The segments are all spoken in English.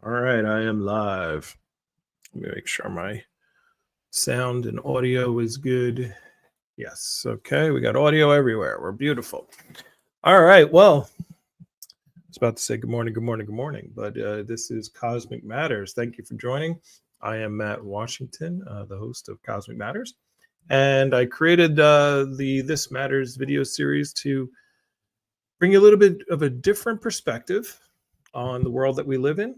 All right, I am live. Let me make sure my sound and audio is good. Yes, okay, we got audio everywhere. We're beautiful. All right, well, I was about to say good morning, but this is Cosmic Matters. Thank you for joining. I am Matt Washington, the host of Cosmic Matters, and I created the This Matters video series to bring you a little bit of a different perspective on the world that we live in.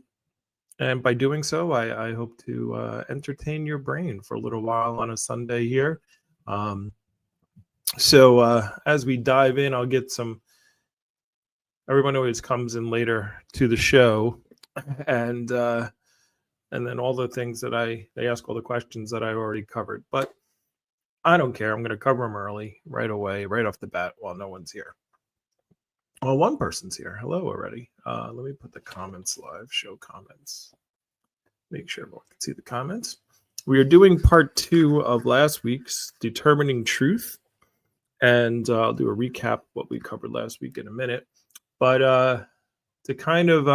And by doing so, I hope to entertain your brain for a little while on a Sunday here. So as we dive in, I'll get some. Everyone always comes in later to the show, and then all the things that they ask all the questions that I already covered. But I don't care. I'm going to cover them early, right away, right off the bat, while no one's here. Well, one person's here. Hello already. Let me put the comments live. Show comments. Make sure everyone can see the comments. We are doing part 2 of last week's Determining Truth. And I'll do a recap of what we covered last week in a minute. But to kind of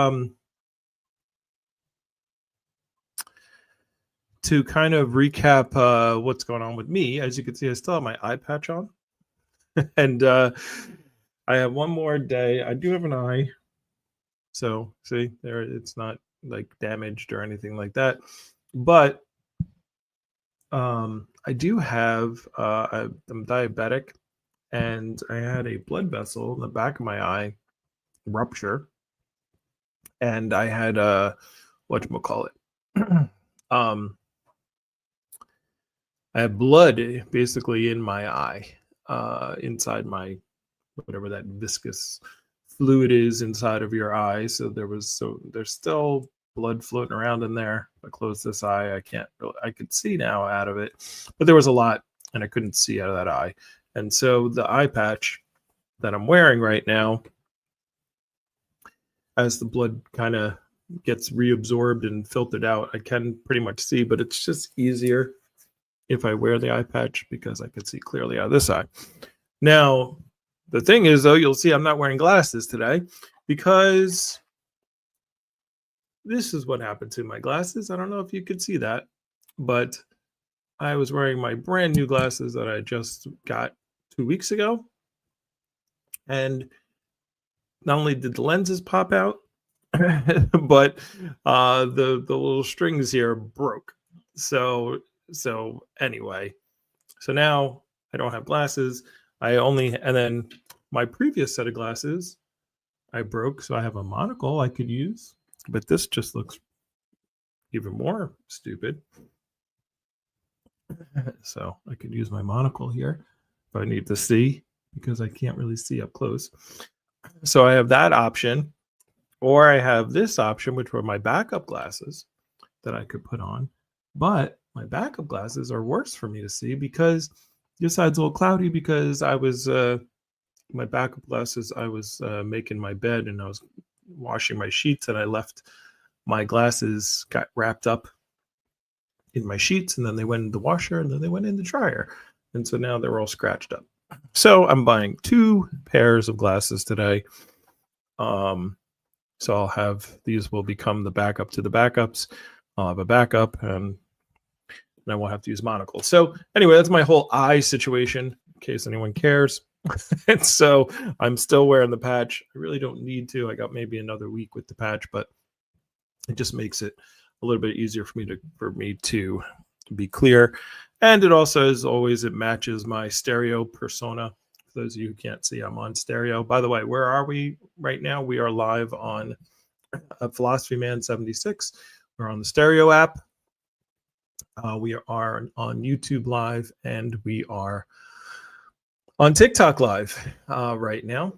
recap what's going on with me, as you can see, I still have my eye patch on. And I have one more day. I do have an eye. So see there, it's not like damaged or anything like that. But I do have, I'm diabetic, and I had a blood vessel in the back of my eye rupture, and I had whatchamacallit. I had blood basically in my eye, inside my, whatever that viscous fluid is inside of your eye. So there's still blood floating around in there. If I close this eye, I could see now out of it, but there was a lot and I couldn't see out of that eye. And so the eye patch that I'm wearing right now, as the blood kind of gets reabsorbed and filtered out, I can pretty much see, but it's just easier if I wear the eye patch because I can see clearly out of this eye. Now, the thing is, though, you'll see I'm not wearing glasses today because this is what happened to my glasses. I don't know if you could see that, but I was wearing my brand new glasses that I just got 2 weeks ago. And not only did the lenses pop out, but the little strings here broke. So anyway, so now I don't have glasses. And then my previous set of glasses I broke, so I have a monocle I could use, but this just looks even more stupid. So I could use my monocle here if I need to see, because I can't really see up close. So I have that option, or I have this option, which were my backup glasses that I could put on. But my backup glasses are worse for me to see because this side's a little cloudy, because I was my backup glasses, I was making my bed and I was washing my sheets, and I left my glasses got wrapped up in my sheets, and then they went in the washer, and then they went in the dryer, and so now they're all scratched up. So I'm buying 2 pairs of glasses today. So I'll have, these will become the backup to the backups. I'll have a backup, and I won't have to use monocles. So anyway, that's my whole eye situation, in case anyone cares. And so I'm still wearing the patch. I really don't need to. I got maybe another week with the patch, but it just makes it a little bit easier for me to be clear. And it also, as always, it matches my stereo persona. For those of you who can't see, I'm on stereo. By the way, where are we right now? We are live on Philosophy Man 76. We're on the stereo app. We are on YouTube Live, and we are on TikTok Live right now.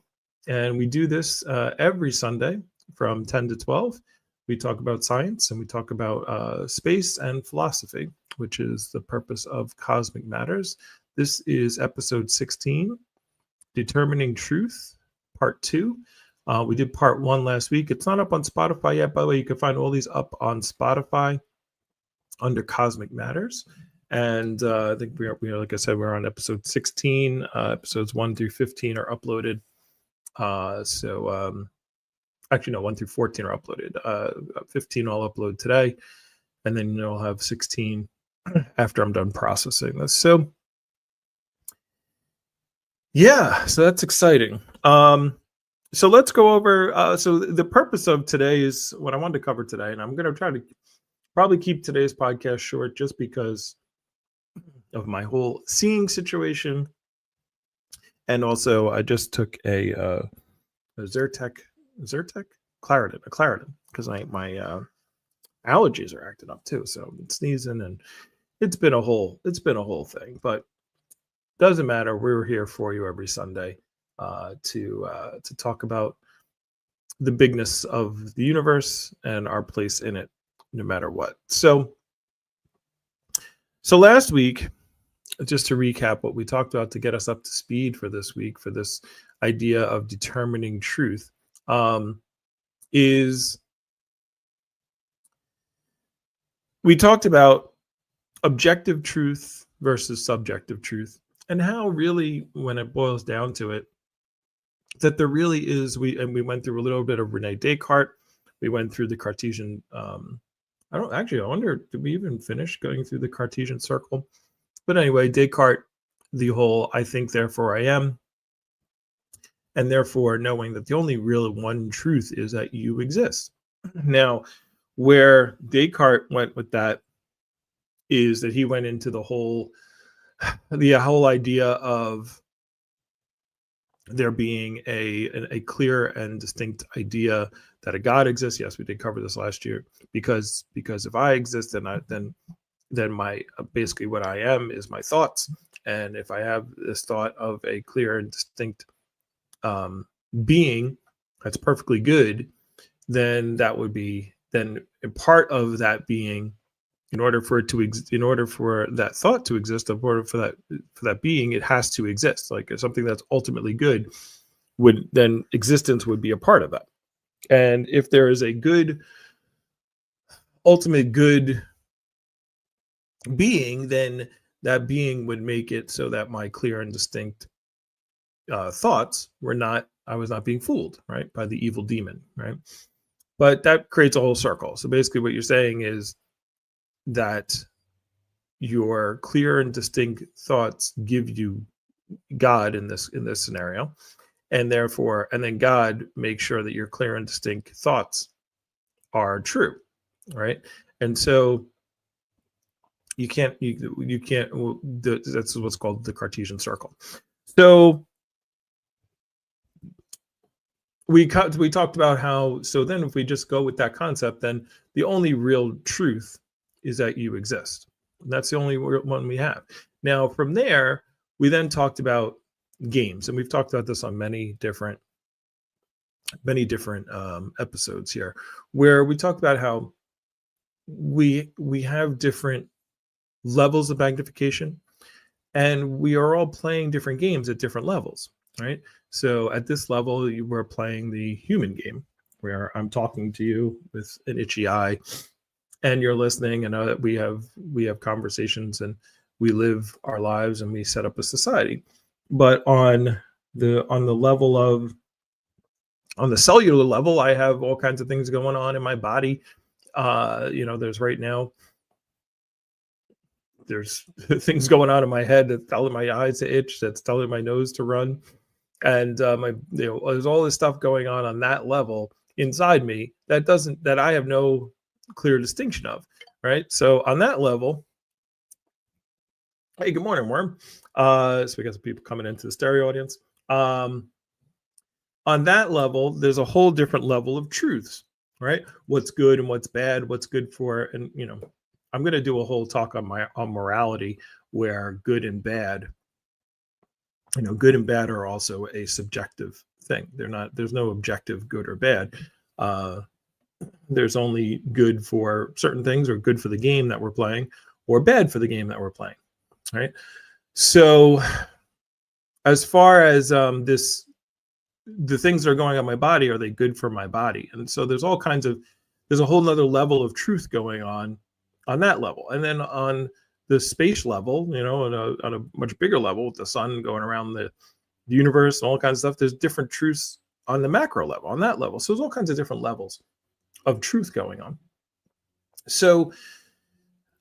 And we do this every Sunday from 10 to 12. We talk about science, and we talk about space and philosophy, which is the purpose of Cosmic Matters. This is episode 16, Determining Truth, part 2. We did part 1 last week. It's not up on Spotify yet. By the way, you can find all these up on Spotify under Cosmic Matters. And I think we are, like I said, we're on episode 16. Episodes 1 through 15 are uploaded. So Actually, no, 1 through 14 are uploaded. 15 I'll upload today, and then I'll have 16 after I'm done processing this. So yeah, so that's exciting. So let's go over. So the purpose of today is what I wanted to cover today, and I'm going to try to probably keep today's podcast short, just because of my whole seeing situation, and also I just took a Zyrtec Claritin, because my allergies are acting up too. So I'm sneezing, and it's been a whole thing, but doesn't matter. We're here for you every Sunday to talk about the bigness of the universe and our place in it, no matter what. So last week, just to recap what we talked about to get us up to speed for this week, for this idea of determining truth, is we talked about objective truth versus subjective truth, and how really, when it boils down to it, that there really is, we went through a little bit of Rene Descartes. We went through the Cartesian, I wonder, did we even finish going through the Cartesian circle? But anyway, Descartes, the whole I think, therefore I am, and therefore knowing that the only real one truth is that you exist. Now, where Descartes went with that is that he went into the whole idea of there being a clear and distinct idea that a God exists. Yes, we did cover this last year, because if I exist, then my basically what I am is my thoughts, and if I have this thought of a clear and distinct being that's perfectly good, then that would be then a part of that being. In order for that thought to exist, in order for that being, it has to exist. Like, if something that's ultimately good, then existence would be a part of that. And if there is a good, ultimate good being, then that being would make it so that my clear and distinct thoughts I was not being fooled, right, by the evil demon, right? But that creates a whole circle. So basically what you're saying is that your clear and distinct thoughts give you God in this scenario, and then God makes sure that your clear and distinct thoughts are true, right? And so you can't that's what's called the Cartesian circle. So we talked about how, so then if we just go with that concept, then the only real truth is that you exist. That's the only one we have. Now, from there, we then talked about games, and we've talked about this on many different episodes here, where we talked about how we have different levels of magnification, and we are all playing different games at different levels, right? So at this level, we're playing the human game, where I'm talking to you with an itchy eye, and you're listening, and we have conversations, and we live our lives, and we set up a society. But on the cellular level, I have all kinds of things going on in my body. There's right now, there's things going on in my head that's telling my eyes to itch, that's telling my nose to run, and there's all this stuff going on that level inside me that I have no clear distinction of, right? So on that level, hey, good morning, Worm. So we got some people coming into the stereo audience. On that level, there's a whole different level of truths, right? What's good and what's bad, what's good for, and I'm going to do a whole talk on morality, where good and bad are also a subjective thing. There's no objective good or bad. There's only good for certain things, or good for the game that we're playing, or bad for the game that we're playing, right? So as far as the things that are going on my body, are they good for my body? And so there's a whole nother level of truth going on that level. And then on the space level, on a much bigger level, with the sun going around the universe and all kinds of stuff, there's different truths on the macro level, on that level. So there's all kinds of different levels of truth going on. So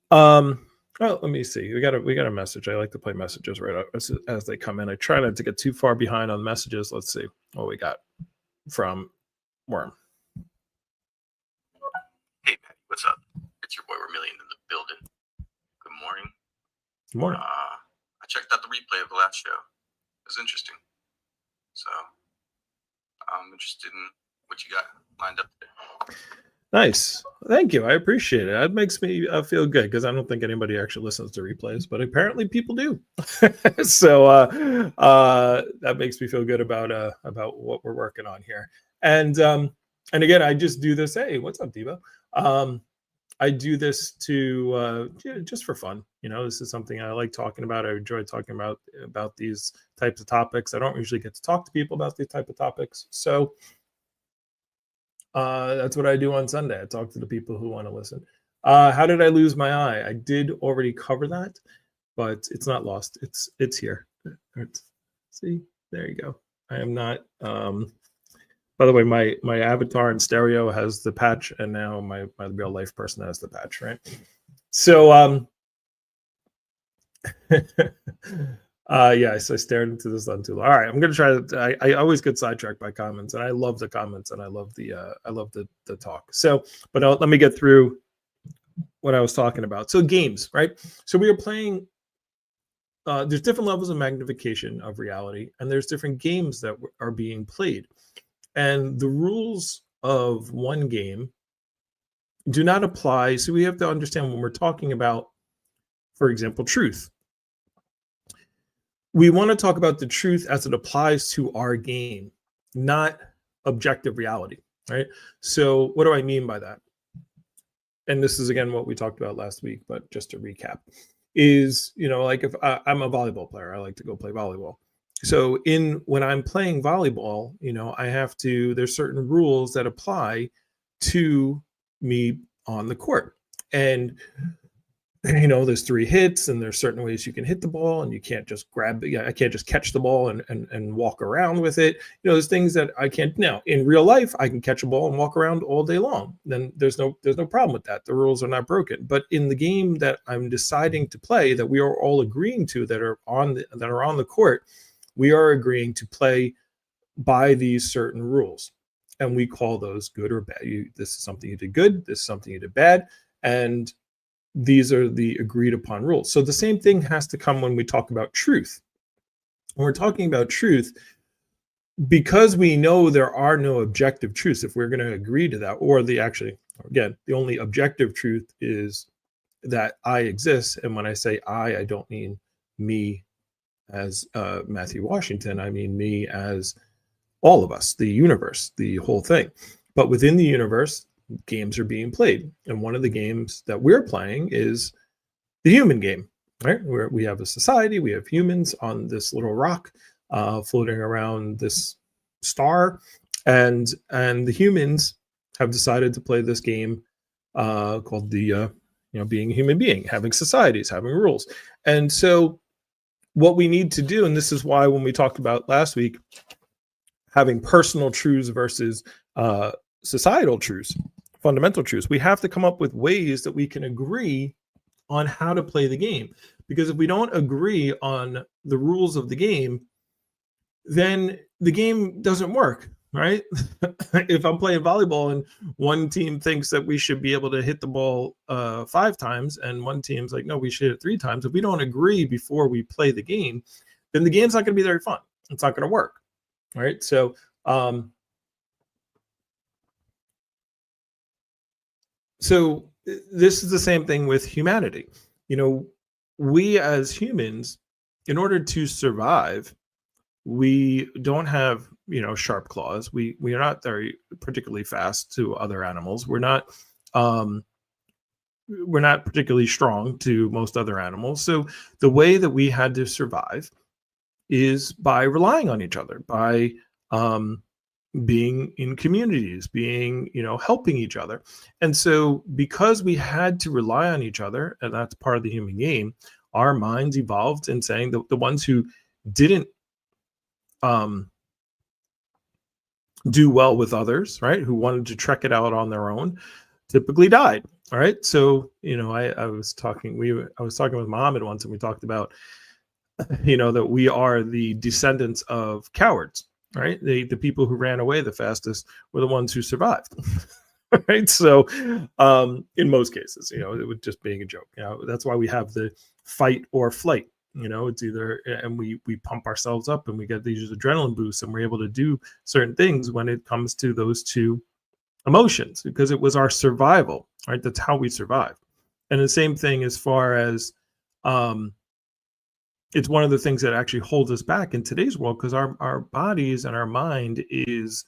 well, let me see. We got a message. I like to play messages right up as they come in. I try not to get too far behind on messages. Let's see what we got from Worm. Hey, Patty, what's up? It's your boy Vermillion in the building. Good morning. Good morning. I checked out the replay of the last show. It was interesting. So I'm interested in what you got lined up today. Nice. Thank you. I appreciate it. That makes me feel good because I don't think anybody actually listens to replays, but apparently people do. So that makes me feel good about what we're working on here. And again, I just do this. Hey, what's up, Devo? I do this to just for fun. This is something I like talking about. I enjoy talking about these types of topics. I don't usually get to talk to people about these type of topics, so that's what I do on Sunday. I talk to the people who want to listen. How did I lose my eye? I did already cover that, but it's not lost. It's here. See, there you go. I am not. By the way, my avatar in stereo has the patch, and now my real life person has the patch, right? So yes, I stared into the sun too long. All right, I'm gonna try to. I always get sidetracked by comments, and I love the comments, and I love the talk. So, but let me get through what I was talking about. So games, right? So we are playing. There's different levels of magnification of reality, and there's different games that are being played, and the rules of one game do not apply. So we have to understand when we're talking about, for example, truth. We want to talk about the truth as it applies to our game, not objective reality, right? So what do I mean by that? And this is, again, what we talked about last week, but just to recap, is, like if I'm a volleyball player, I like to go play volleyball. So when I'm playing volleyball, there's certain rules that apply to me on the court. And there's 3 hits, and there's certain ways you can hit the ball, and you can't just I can't just catch the ball and walk around with it. There's things that I can't. Now in real life, I can catch a ball and walk around all day long. Then there's no problem with that. The rules are not broken. But in the game that I'm deciding to play, that we are all agreeing to, that are on the court, we are agreeing to play by these certain rules, and we call those good or bad. This is something you did good. This is something you did bad, and these are the agreed upon rules. So the same thing has to come when we talk about truth. When we're talking about truth, because we know there are no objective truths, if we're going to agree to that, or the only objective truth is that I exist. And when I say I don't mean me as Matthew Washington. I mean me as all of us, the universe, the whole thing. But within the universe, games are being played, and one of the games that we're playing is the human game, right? Where we have a society, we have humans on this little rock floating around this star, and the humans have decided to play this game called the being a human being, having societies, having rules. And so what we need to do, and this is why when we talked about last week having personal truths versus societal truths, fundamental truths, we have to come up with ways that we can agree on how to play the game. Because if we don't agree on the rules of the game, then the game doesn't work, right? If I'm playing volleyball and one team thinks that we should be able to hit the ball 5 times, and one team's like, no, we should hit it 3 times. If we don't agree before we play the game, then the game's not going to be very fun. It's not going to work, right? So this is the same thing with humanity. We as humans, in order to survive, we don't have sharp claws. We are not very particularly fast to other animals. We're not particularly strong to most other animals. So the way that we had to survive is by relying on each other, by being in communities, being, helping each other. And so because we had to rely on each other, and that's part of the human game, our minds evolved in saying that the ones who didn't do well with others, right? Who wanted to trek it out on their own, typically died. All right. So, I was talking with Muhammad once, and we talked about, that we are the descendants of cowards, right? The people who ran away the fastest were the ones who survived. Right. So, in most cases, it was just being a joke. That's why we have the fight or flight. It's either, and we pump ourselves up and we get these adrenaline boosts, and we're able to do certain things when it comes to those two emotions, because it was our survival, right? That's how we survived. And the same thing as far as, it's one of the things that actually holds us back in today's world, because our bodies and our mind is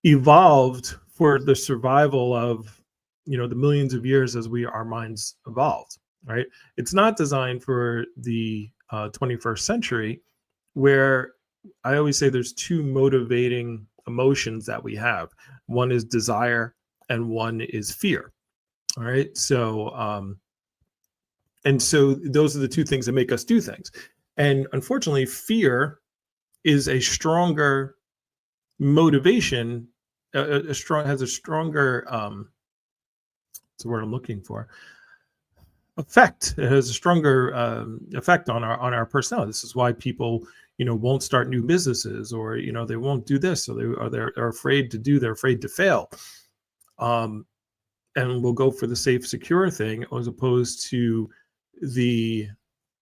evolved for the survival of, the millions of years as our minds evolved, right? It's not designed for the 21st century, where I always say there's two motivating emotions that we have. One is desire and one is fear. All right. So, and so those are the two things that make us do things. And unfortunately, fear is a stronger motivation, has a stronger, that's the word I'm looking for, effect. It has a stronger effect on our personality. This is why people, won't start new businesses, or they won't do this, or they're afraid to do. They're afraid to fail, and will go for the safe, secure thing, as opposed to the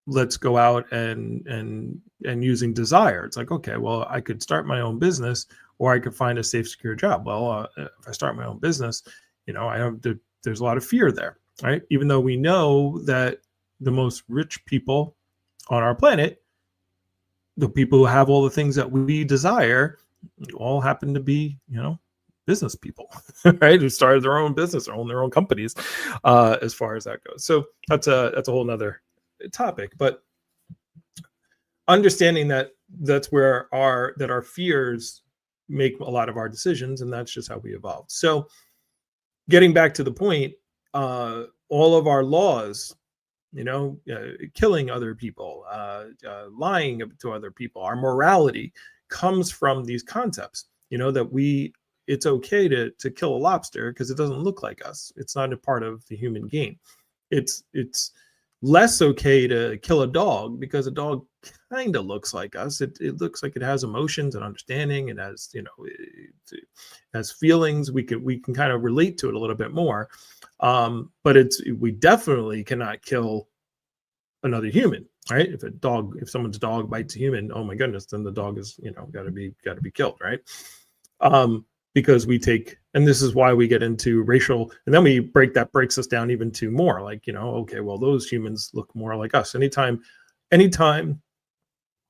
let's go out and using desire. It's like, okay, well, I could start my own business, or I could find a safe, secure job. Well, if I start my own business, there's a lot of fear there, right? Even though we know that the most rich people on our planet, the people who have all the things that we desire, all happen to be, business people, right? Who started their own business or own their own companies, as far as that goes. So that's a whole nother topic. But understanding that that's where our fears make a lot of our decisions, and that's just how we evolved. So getting back to the point, all of our laws, killing other people, lying to other people, our morality comes from these concepts, that it's okay to kill a lobster because it doesn't look like us. It's not a part of the human game. It's less okay to kill a dog because a dog kind of looks like us. It looks like it has emotions and understanding. It has, it has feelings. We can kind of relate to it a little bit more. But we definitely cannot kill another human, right? If someone's dog bites a human, oh my goodness, then the dog is, got to be killed, right? Because we take, and this is why we get into racial, and then breaks us down even to more like, okay, well, those humans look more like us. Anytime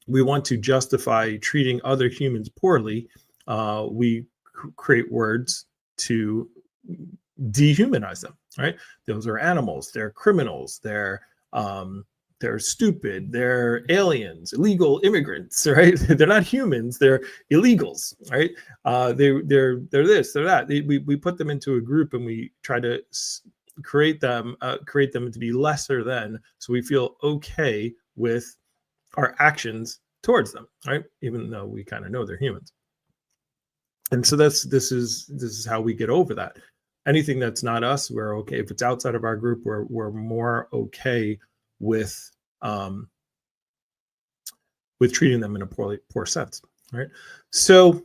we want to justify treating other humans poorly, we create words to dehumanize them, right? Those are animals, they're criminals, they're stupid, they're aliens, illegal immigrants, right? They're not humans, they're illegals, right? They're this, they're that. We put them into a group, and we try to create them to be lesser than, so we feel okay with our actions towards them, right? Even though we kind of know they're humans. And so this is how we get over that. Anything that's not us, we're okay. If it's outside of our group, we're more okay with treating them in a poor sense, right? So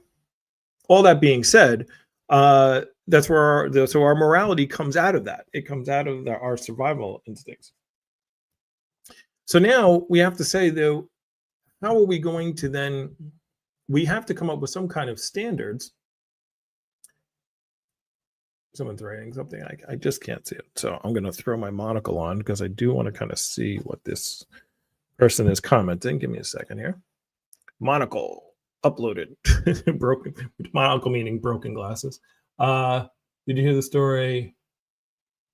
all that being said, that's where our morality comes out of that. It comes out of our survival instincts. So now we have to say, though, how are we going to then? We have to come up with some kind of standards. Someone's writing something. I just can't see it. So I'm going to throw my monocle on because I do want to kind of see what this person is commenting. Give me a second here. Monocle uploaded. Broken. Monocle meaning broken glasses. Did you hear the story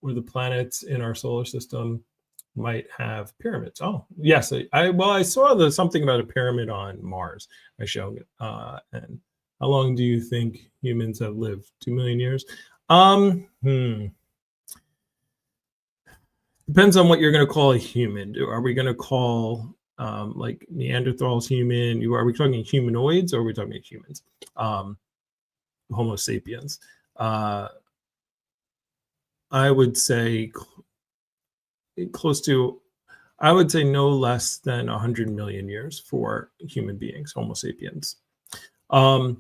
where the planets in our solar system might have pyramids? Oh, yes. I saw something about a pyramid on Mars. I showed it. And how long do you think humans have lived? 2 million years? Depends on what you're going to call a human. Are we going to call like Neanderthals human? Are we talking humanoids, or are we talking humans? Homo sapiens. I would say close to, I would say no less than 100 million years for human beings, Homo sapiens. Only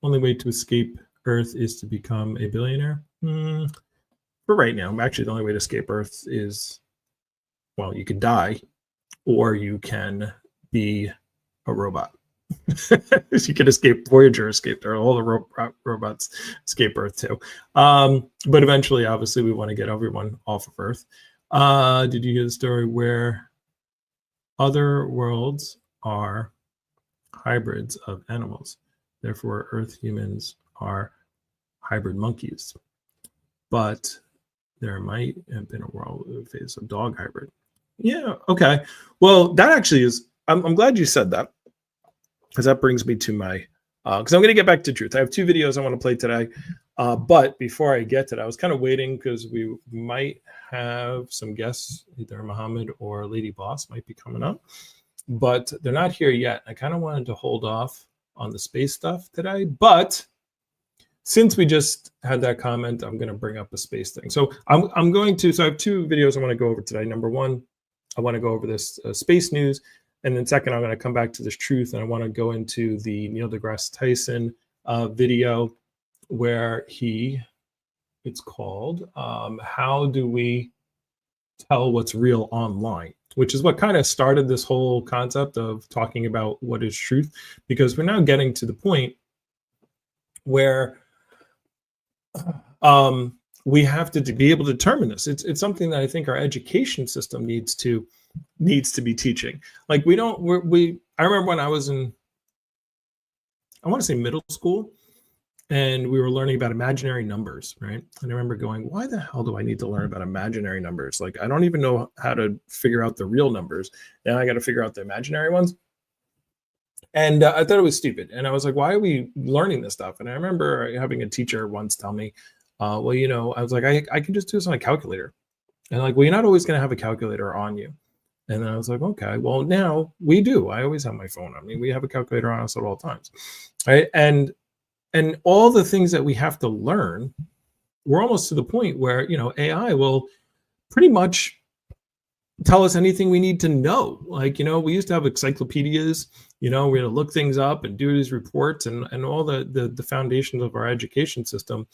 way to escape Earth is to become a billionaire. For right now, actually, the only way to escape Earth is, well, you could die, or you can be a robot. You can escape. Voyager escaped, or all the robots escape Earth too. But eventually, obviously, we want to get everyone off of Earth. Did you hear the story where other worlds are hybrids of animals? Therefore, Earth humans are hybrid monkeys. But there might have been a world with a dog hybrid. Yeah. Okay. Well, that actually is. I'm glad you said that, because that brings me to my. Because I'm going to get back to truth. I have 2 videos I want to play today. But before I get to that, I was kind of waiting because we might have some guests, either Muhammad or Lady Boss might be coming up, but they're not here yet. I kind of wanted to hold off on the space stuff today, but since we just had that comment, I'm going to bring up a space thing. So I'm going to, so I have 2 videos I want to go over today. Number 1, I want to go over this space news. And then second, I'm going to come back to this truth. And I want to go into the Neil deGrasse Tyson video where it's called, How Do We Tell What's Real Online? Which is what kind of started this whole concept of talking about what is truth, because we're now getting to the point where we have to be able to determine this. It's something that I think our education system needs to be teaching. Like I remember when I was in, I want to say middle school, and we were learning about imaginary numbers, right? And I remember going, why the hell do I need to learn about imaginary numbers? Like, I don't even know how to figure out the real numbers. Now I got to figure out the imaginary ones. And I thought it was stupid. And I was like, why are we learning this stuff? And I remember having a teacher once tell me, well, I was like, I can just do this on a calculator. And like, well, you're not always going to have a calculator on you. And then I was like, okay, well, now we do. I always have my phone on me. We have a calculator on us at all times, right? And all the things that we have to learn, we're almost to the point where, AI will pretty much tell us anything we need to know. Like, we used to have encyclopedias, we had to look things up and do these reports, and all the foundations of our education system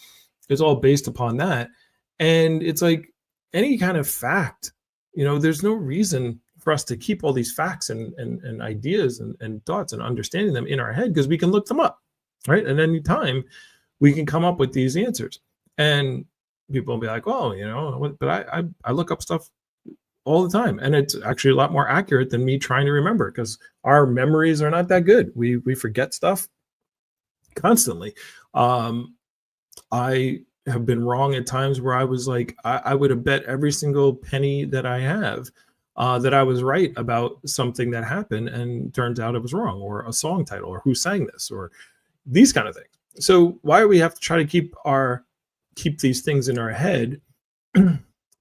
is all based upon that. And it's like any kind of fact, there's no reason for us to keep all these facts and ideas and thoughts and understanding them in our head, because we can look them up, right? At any time, we can come up with these answers. And people will be like, well, but I look up stuff all the time, and it's actually a lot more accurate than me trying to remember, because our memories are not that good. We forget stuff constantly. I have been wrong at times where I was like, I would have bet every single penny that I have that I was right about something that happened, and turns out it was wrong, or a song title, or who sang this, or these kind of things. So why do we have to try to keep these things in our head?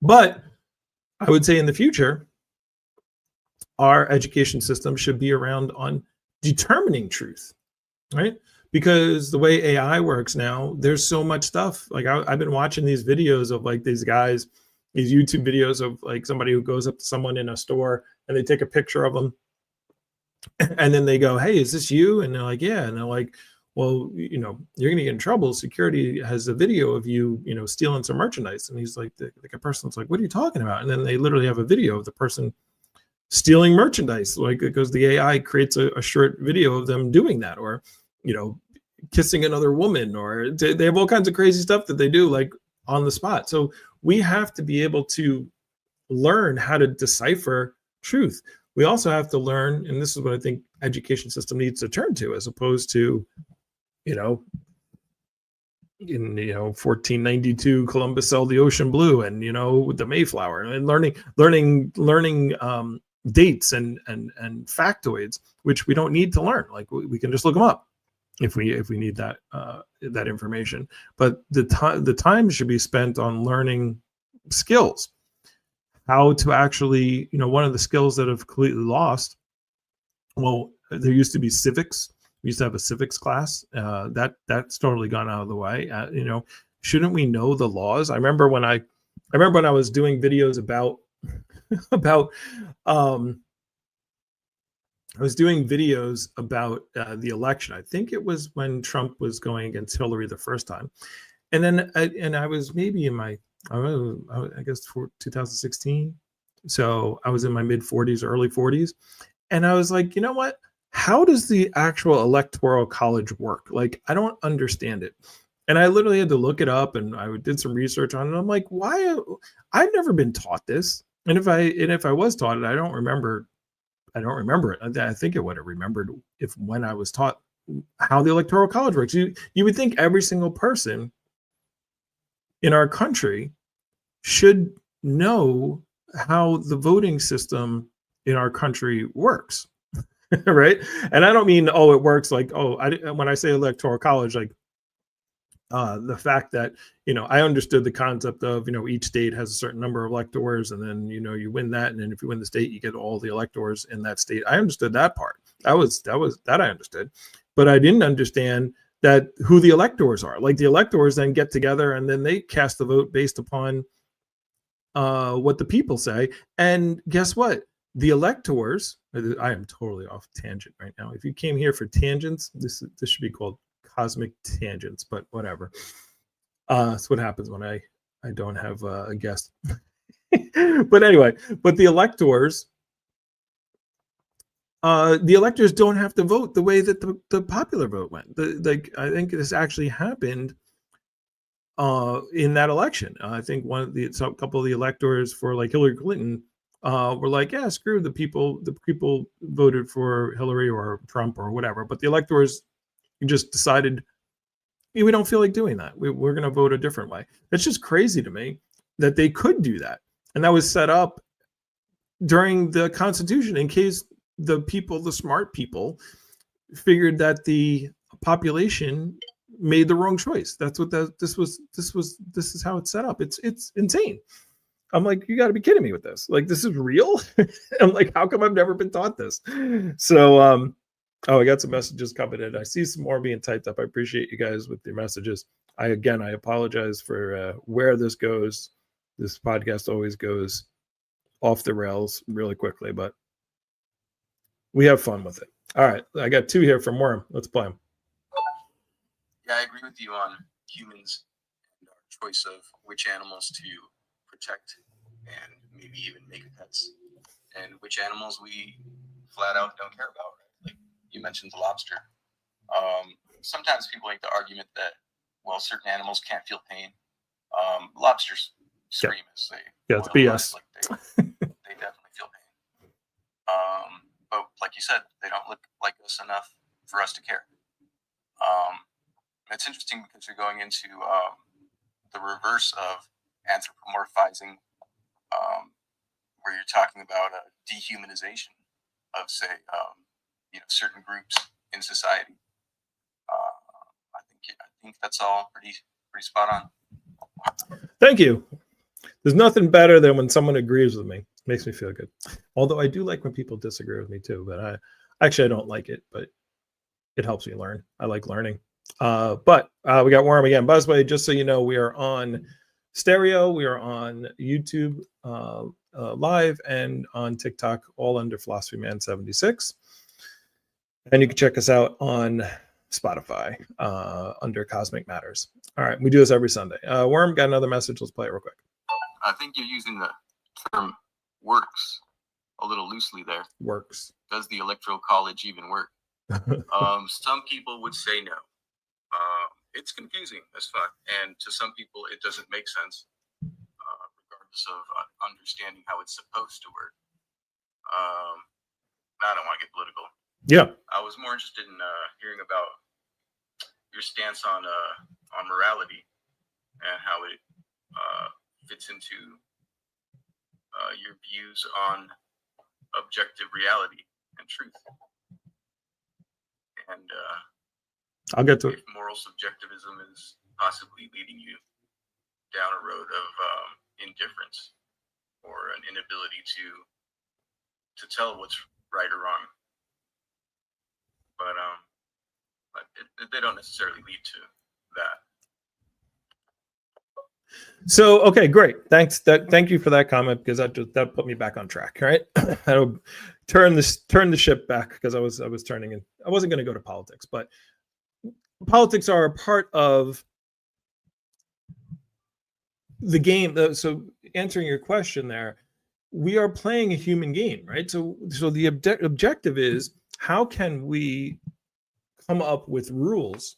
But I would say in the future, our education system should be around on determining truth, right? Because the way AI works now, there's so much stuff. Like I've been watching these videos of like these guys, these YouTube videos of like somebody who goes up to someone in a store and they take a picture of them. And then they go, hey, is this you? And they're like, yeah. And they're like, well, you're going to get in trouble. Security has a video of you, stealing some merchandise. And he's like, the person's like, what are you talking about? And then they literally have a video of the person stealing merchandise, like, because the AI creates a short video of them doing that, or, kissing another woman, or they have all kinds of crazy stuff that they do, like on the spot. So we have to be able to learn how to decipher truth. We also have to learn, and this is what I think education system needs to turn to, as opposed to, in 1492 Columbus sailed the ocean blue, and with the Mayflower, and learning dates and factoids, which we don't need to learn. Like we can just look them up if we need that information. But the time should be spent on learning skills, how to actually, one of the skills that have completely lost. Well, there used to be civics. We used to have a civics class. That's totally gone out of the way. Shouldn't we know the laws? I remember when I was doing videos about about the election. I think it was when Trump was going against Hillary the first time, and then I was maybe in my I guess for 2016. So I was in my mid 40s, early 40s, and I was like, you know what? How does the actual electoral college work? Like, I don't understand it. And I literally had to look it up, and I did some research on it. I'm like, why? I've never been taught this, and if I was taught it, I don't remember it. I think I would have remembered when I was taught how the electoral college works. You would think every single person in our country should know how the voting system in our country works. Right? And I don't mean, it works like, when I say electoral college, like the fact that I understood the concept of each state has a certain number of electors, and then you win that, and then if you win the state, you get all the electors in that state. I understood that part. That I understood, but I didn't understand that who the electors are. Like, the electors then get together and then they cast the vote based upon what the people say. And guess what? The electors. I am totally off tangent right now. If you came here for tangents, this should be called cosmic tangents, but whatever. That's what happens when I don't have a guest. But anyway, the electors don't have to vote the way that the popular vote went. I think this actually happened in that election. I think a couple of the electors for like Hillary Clinton were like, yeah, screw the people. The people voted for Hillary or Trump or whatever, but the electors just decided, we don't feel like doing that. We're going to vote a different way. It's just crazy to me that they could do that. And that was set up during the Constitution in case the smart people, figured that the population made the wrong choice. That's what this is how it's set up. It's insane. I'm like, you got to be kidding me with this. Like, this is real. I'm like, how come I've never been taught this? So, I got some messages coming in. I see some more being typed up. I appreciate you guys with your messages. I apologize for where this goes. This podcast always goes off the rails really quickly, but we have fun with it. All right, I got two here from Worm. Let's play them. Yeah, I agree with you on humans and our choice of which animals to protect and maybe even make pets, and which animals we flat out don't care about. Right? Like you mentioned the lobster. Sometimes people make the argument that, well, certain animals can't feel pain. Lobsters scream as they it's BS. Like they definitely feel pain. But like you said, they don't look like us enough for us to care. It's interesting because you're going into the reverse of anthropomorphizing, where you're talking about a dehumanization of, say, certain groups in society. I think that's all pretty spot on. Thank you. There's nothing better than when someone agrees with me. It makes me feel good. Although I do like when people disagree with me too, but I don't like it, but it helps me learn. I like learning. But we got Worm again. By the way, just so you know, we are on stereo, we are on YouTube live, and on TikTok, all under Philosophy Man 76. And you can check us out on Spotify under Cosmic Matters. All right, we do this every Sunday. Worm got another message. Let's play it real quick. I think you're using the term "works" a little loosely there. Works. Does the electoral college even work? Some people would say no. It's confusing as fuck, and to some people it doesn't make sense, regardless of understanding how it's supposed to work. I don't want to get political. Yeah. I was more interested in hearing about your stance on morality and how it fits into your views on objective reality and truth. And I'll get to it. If moral subjectivism is possibly leading you down a road of indifference or an inability to tell what's right or wrong. But but they don't necessarily lead to that. So, okay, great. Thanks. Thank you for that comment, because that put me back on track. Right, I'll turn the ship back, because I was turning in. I wasn't going to go to politics, but politics are a part of the game. So, answering your question there, we are playing a human game, right? So the objective is, how can we come up with rules?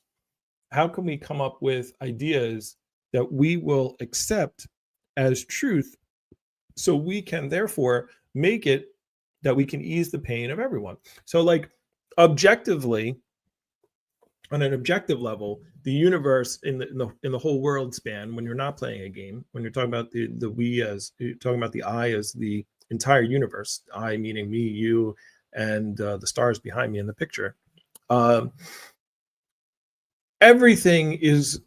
How can we come up with ideas that we will accept as truth, so we can therefore make it that we can ease the pain of everyone? So, like, objectively, on an objective level, the universe in the whole world span, when you're not playing a game, when you're talking about the we, as you're talking about the I as the entire universe, I meaning me, you, and the stars behind me in the picture, everything is,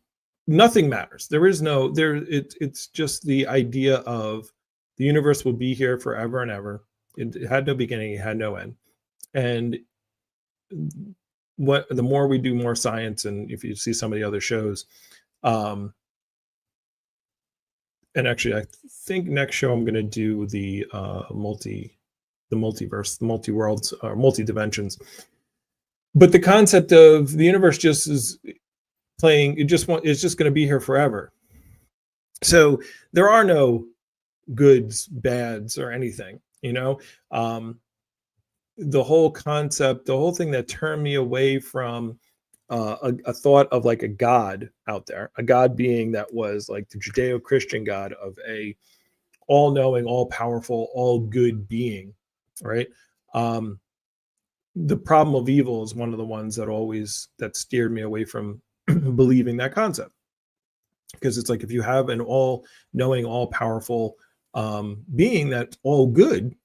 nothing matters. There is no there. It's just the idea of the universe will be here forever and ever. It had no beginning, it had no end. And what the more we do more science, and if you see some of the other shows, and actually I think next show I'm going to do the multiverse, the multi-worlds, or multi-dimensions. But the concept of the universe just is playing, it's just going to be here forever. So there are no goods, bads, or anything, the whole concept, the whole thing that turned me away from a thought of like a God out there, a God being that was like the Judeo-Christian God of a all-knowing, all-powerful, all-good being, right? The problem of evil is one of the ones that steered me away from believing that concept, because it's like, if you have an all-knowing, all-powerful being that's all good,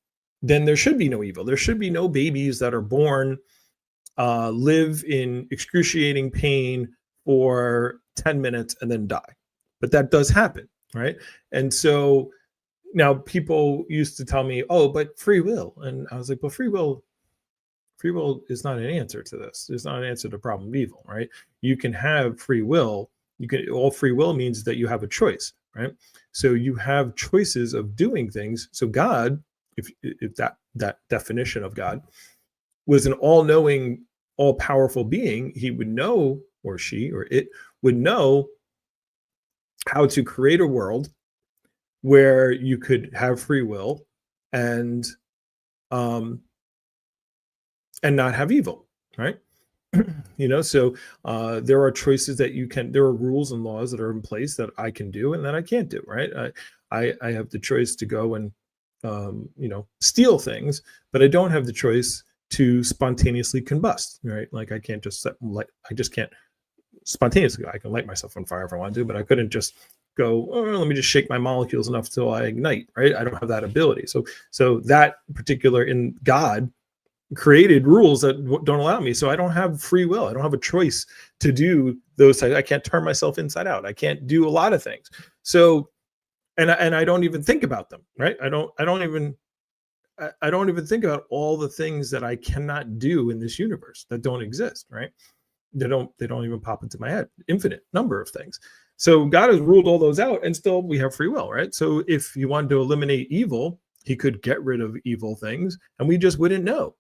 then there should be no evil. There should be no babies that are born, live in excruciating pain for 10 minutes and then die. But that does happen, right? And so now people used to tell me, oh, but free will. And I was like, well, free will is not an answer to this. It's not an answer to the problem of evil, right? You can have free will. All free will means that you have a choice, right? So you have choices of doing things. So God, if that definition of God was an all-knowing, all-powerful being, he would know, or she or it would know, how to create a world where you could have free will and not have evil, right? So there are choices that there are rules and laws that are in place that I can do and that I can't do, right? I have the choice to go and steal things, but I don't have the choice to spontaneously combust, right? Like, I can't just I just can't spontaneously. I can light myself on fire if I want to, but I couldn't just go, oh, let me just shake my molecules enough till I ignite, right? I don't have that ability. So that particular, in God, created rules that don't allow me. So I don't have free will. I don't have a choice to do those things. I can't turn myself inside out. I can't do a lot of things. So, and I don't even think about them, right? I don't even think about all the things that I cannot do in this universe that don't exist, right? They don't even pop into my head. Infinite number of things. So God has ruled all those out, and still we have free will, right? So if you wanted to eliminate evil, he could get rid of evil things, and we just wouldn't know.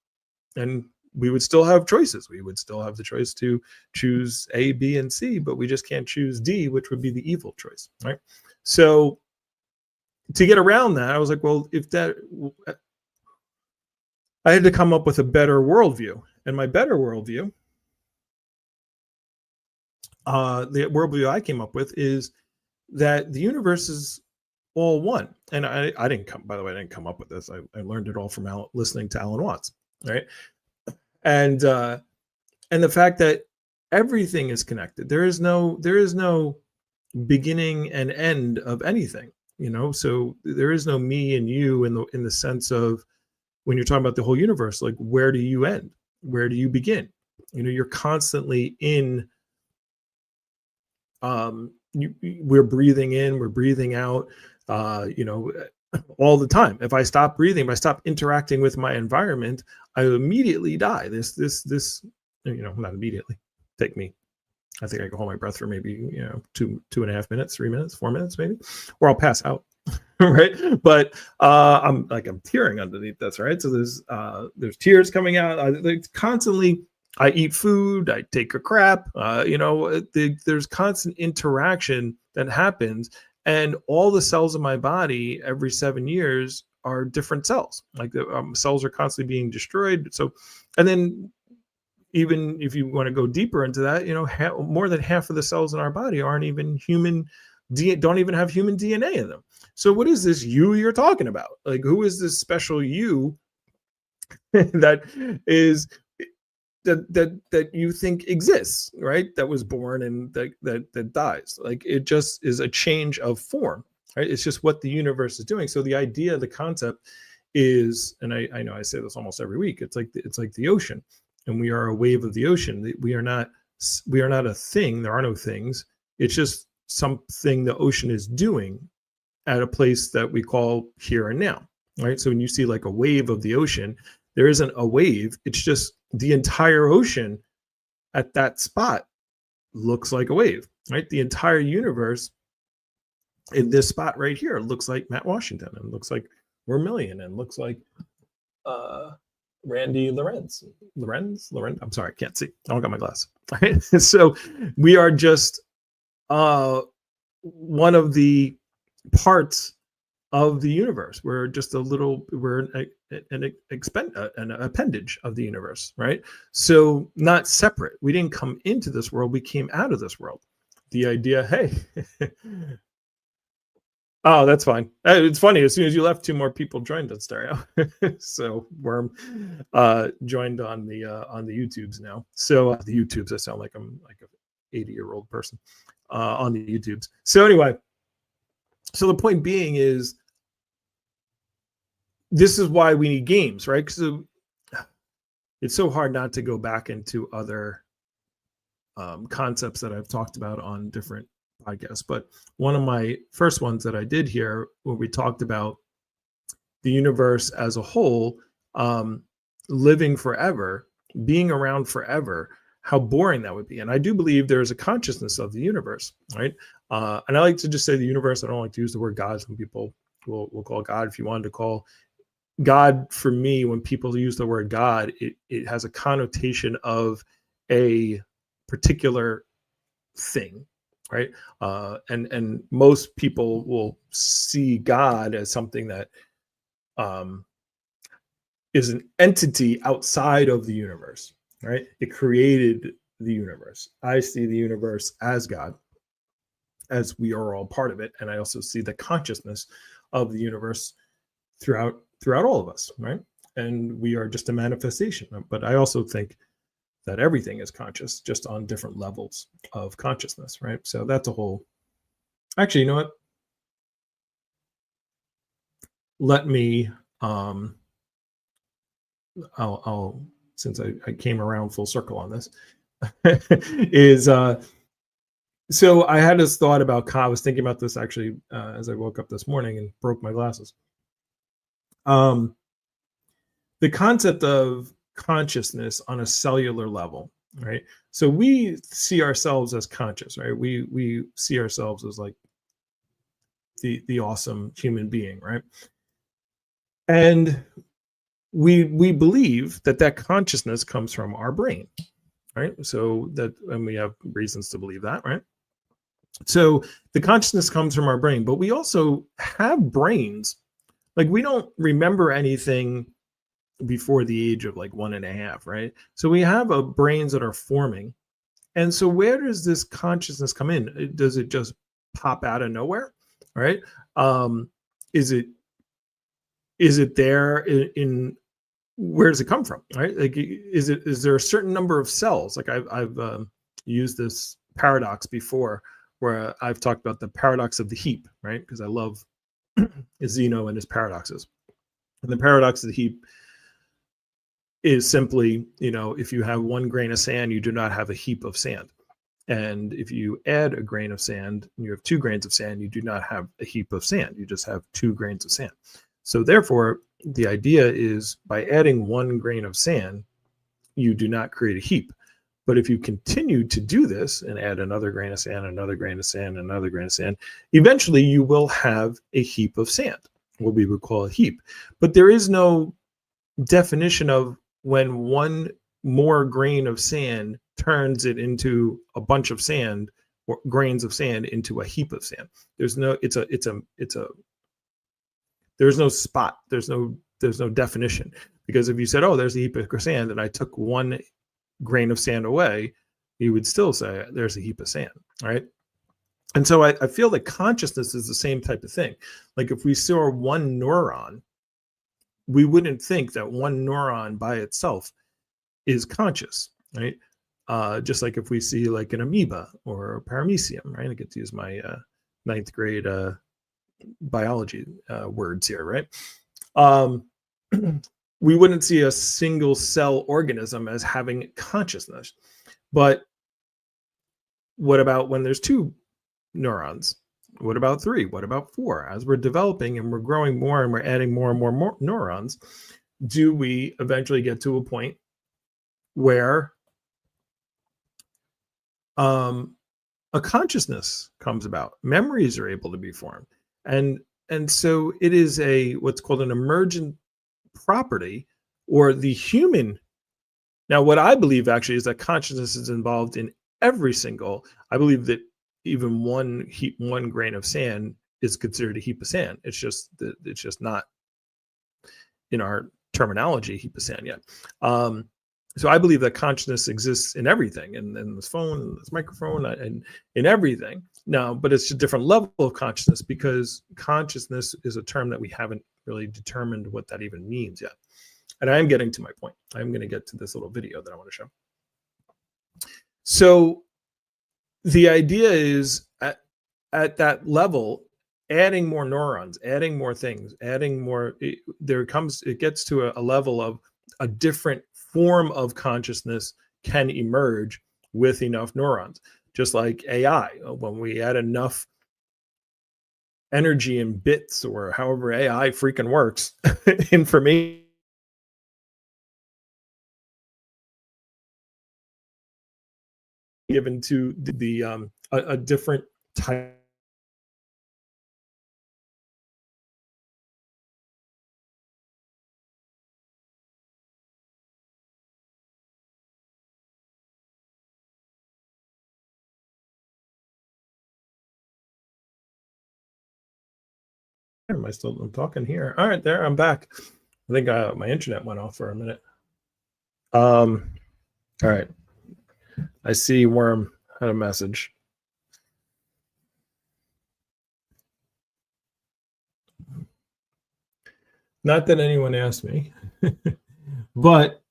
And we would still have choices. We would still have the choice to choose A, B, and C, but we just can't choose D, which would be the evil choice, right? So to get around that, I was like, well, I had to come up with a better worldview. And my better worldview, the worldview I came up with, is that the universe is all one. And I didn't come up with this. I learned it all from listening to Alan Watts, right? And the fact that everything is connected. There is no beginning and end of anything, so there is no me and you in the sense of, when you're talking about the whole universe, like, where do you end? Where do you begin? You're constantly in, we're breathing in, we're breathing out, all the time. If I stop breathing, if I stop interacting with my environment, I immediately die. This, not immediately. take me, I think I can hold my breath for maybe, 2.5 minutes, 3 minutes, 4 minutes, maybe, or I'll pass out. Right. But I'm tearing underneath this. Right. So there's tears coming out. Constantly, I eat food, I take a crap, there's constant interaction that happens. And all the cells in my body every 7 years are different cells. Like the cells are constantly being destroyed. So, and then even if you want to go deeper into that, more than half of the cells in our body aren't even human, don't even have human DNA in them. So what is this you you're talking about? Like, who is this special you that is that you think exists, right? That was born and that dies. Like, it just is a change of form, right? It's just what the universe is doing. So the idea, the concept is, and I know I say this almost every week, it's like the ocean, and we are a wave of the ocean. We are not a thing. There are no things. It's just something the ocean is doing at a place that we call here and now, right? So when you see like a wave of the ocean, there isn't a wave. It's just the entire ocean at that spot looks like a wave, right? The entire universe in this spot right here looks like Matt Washington, and looks like Vermilion, and looks like Randy Lorenz. I'm sorry, I can't see. I don't got my glass. Right? So we are just one of the parts of the universe. We're just we're an appendage of the universe, right? So not separate. We didn't come into this world. We came out of this world. The idea, hey, oh, that's fine. It's funny. As soon as you left, 2 more people joined on stereo. So Worm joined on the YouTubes now. So the YouTubes, I sound like I'm like an 80-year-old person on the YouTubes. So anyway, so the point being is, this is why we need games, right? Because it's so hard not to go back into other concepts that I've talked about on different podcasts. But one of my first ones that I did here, where we talked about the universe as a whole, living forever, being around forever, how boring that would be. And I do believe there is a consciousness of the universe, right? And I like to just say the universe. I don't like to use the word God. Some people will call God. If you wanted to call God, for me, when people use the word God, it has a connotation of a particular thing, right? And most people will see God as something that is an entity outside of the universe, right? It created the universe. I see the universe as God, as we are all part of it, and I also see the consciousness of the universe throughout all of us, right? And we are just a manifestation. But I also think that everything is conscious, just on different levels of consciousness, right? So that's a whole. Actually, you know what? Let me. I'll since I came around full circle on this, is so I had this thought about. I was thinking about this actually as I woke up this morning and broke my glasses. The concept of consciousness on a cellular level, right? So we see ourselves as conscious, right? We see ourselves as like the awesome human being, right? And we believe that consciousness comes from our brain, right? So that, and we have reasons to believe that, right? So the consciousness comes from our brain, but we also have brains. Like, we don't remember anything before the age of like 1.5, right? So we have brains that are forming. And so where does this consciousness come in? Does it just pop out of nowhere, right? Is it there in where does it come from, right? Like, is there a certain number of cells? Like, I've used this paradox before, where I've talked about the paradox of the heap, right? Because I love Zeno and his paradoxes. And the paradox of the heap is simply, if you have 1 grain of sand, you do not have a heap of sand. And if you add a grain of sand and you have 2 grains of sand, you do not have a heap of sand. You just have 2 grains of sand. So therefore, the idea is, by adding 1 grain of sand, you do not create a heap. But if you continue to do this and add another grain of sand, another grain of sand, another grain of sand, eventually you will have a heap of sand, what we would call a heap. But there is no definition of when one more grain of sand turns it into a bunch of sand or grains of sand into a heap of sand. There's no, there's no spot. There's no definition. Because if you said, oh, there's a heap of sand, and I took one grain of sand away, you would still say there's a heap of sand, right? And so I feel that consciousness is the same type of thing. Like if we saw one neuron, we wouldn't think that one neuron by itself is conscious, right? Just like if we see like an amoeba or a paramecium, right? I get to use my ninth grade biology words here, right? We wouldn't see a single cell organism as having consciousness. But what about when there's two neurons? What about three? What about four? As we're developing and we're growing more and we're adding more and more neurons, do we eventually get to a point where a consciousness comes about? Memories are able to be formed. And so it is what's called an emergent property, or the human. Now, what I believe actually is that consciousness is involved in every single. I believe that even one grain of sand is considered a heap of sand. It's just not in our terminology heap of sand yet. So I believe that consciousness exists in everything, in this phone, in this microphone, and in everything. Now, but it's a different level of consciousness, because consciousness is a term that we haven't really determined what that even means yet. And I am getting to my point. I'm going to get to this little video that I want to show. So the idea is at that level, adding more neurons, adding more things, adding more, it gets to a level of a different form of consciousness can emerge with enough neurons. Just like AI, when we add enough energy in bits, or however AI freaking works, information given to a different type. Am I still? I'm talking here. All right, there. I'm back. I think my internet went off for a minute. All right. I see Worm had a message. Not that anyone asked me, but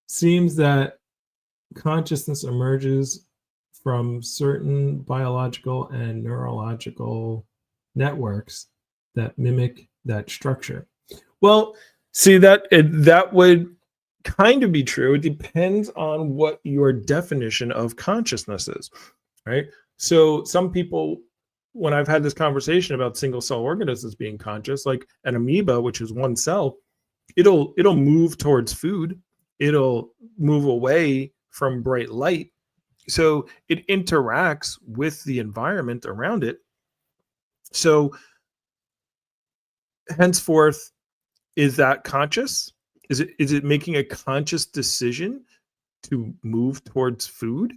seems that consciousness emerges from certain biological and neurological networks that mimic that structure. Well, see, that would kind of be true. It depends on what your definition of consciousness is, right? So some people, when I've had this conversation about single cell organisms being conscious, like an amoeba, which is one cell, it'll move towards food, it'll move away from bright light, so it interacts with the environment around it. So henceforth, is that conscious? Is it making a conscious decision to move towards food,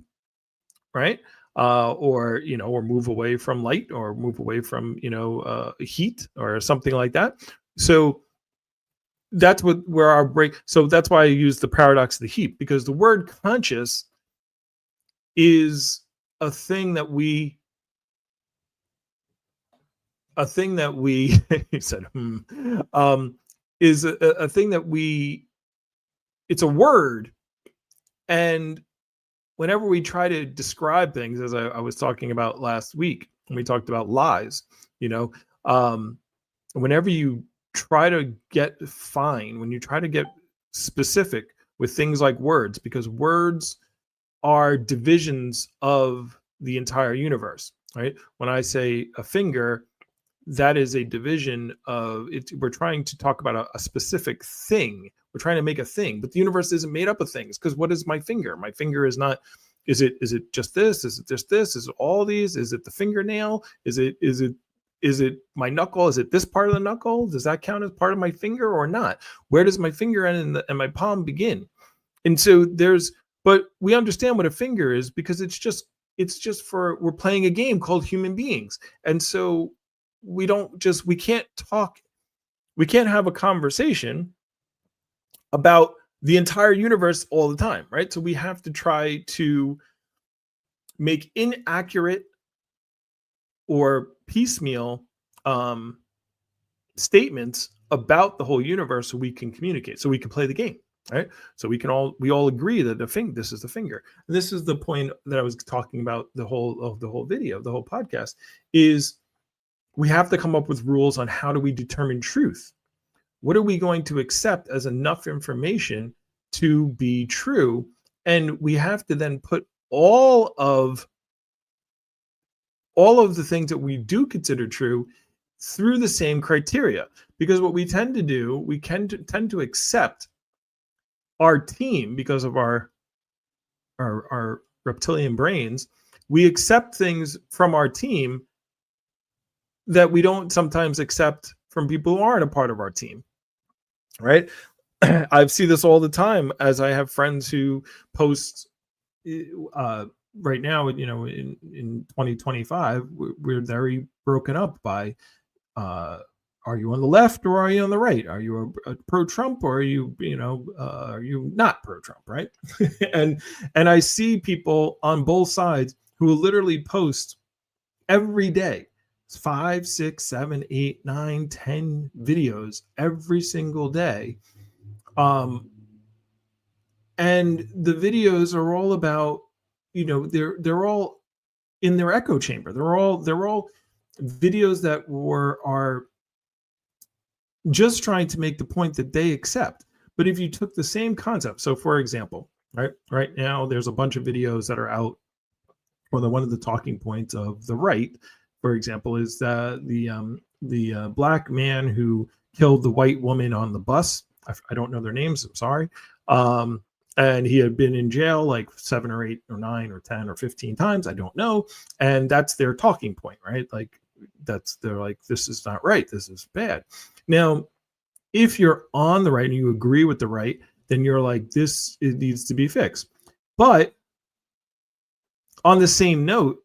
right? Or move away from light, or move away from heat, or something like that. So that's where our break. So that's why I use the paradox of the heap, because the word conscious is a thing that we he said is a thing that it's a word, and whenever we try to describe things, as I was talking about last week when we talked about lies, whenever you try to get fine, when you try to get specific with things like words, because words are divisions of the entire universe, right? When I say a finger, that is a division of it. We're trying to talk about a specific thing. we're trying to make a thing, but the universe isn't made up of things. Because what is my finger? My finger is not. Is it just this? Is it just this? Is it all these? Is it the fingernail? Is it my knuckle? Is it this part of the knuckle? Does that count as part of my finger or not? Where does my finger end and my palm begin? And so but we understand what a finger is because it's just we're playing a game called human beings. And so we can't have a conversation about the entire universe all the time, right? So we have to try to make inaccurate or piecemeal statements about the whole universe so we can communicate, so we can play the game, right? So we all agree that this is the finger. And this is the point that I was talking about the whole video, the whole podcast, is we have to come up with rules on how do we determine truth. What are we going to accept as enough information to be true? And we have to then put all of the things that we do consider true through the same criteria. Because what we tend to do, we tend to accept our team because of our reptilian brains. We accept things from our team that we don't sometimes accept from people who aren't a part of our team, right? I see this all the time as I have friends who post right now, in 2025, we're very broken up by are you on the left or are you on the right? Are you a pro-Trump or are you not pro-Trump, right? and I see people on both sides who will literally post every day 5, 6, 7, 8, 9, 10 videos every single day. And the videos are all about, they're all in their echo chamber. They're all videos that are just trying to make the point that they accept. But if you took the same concept, so for example, right now there's a bunch of videos that are out, or one of the talking points of the right, for example, is the black man who killed the white woman on the bus. I don't know their names. I'm sorry. And he had been in jail like 7 or 8 or 9 or 10 or 15 times. I don't know. And that's their talking point, right? Like they're like, this is not right. This is bad. Now, if you're on the right and you agree with the right, then you're like, it needs to be fixed. But on the same note,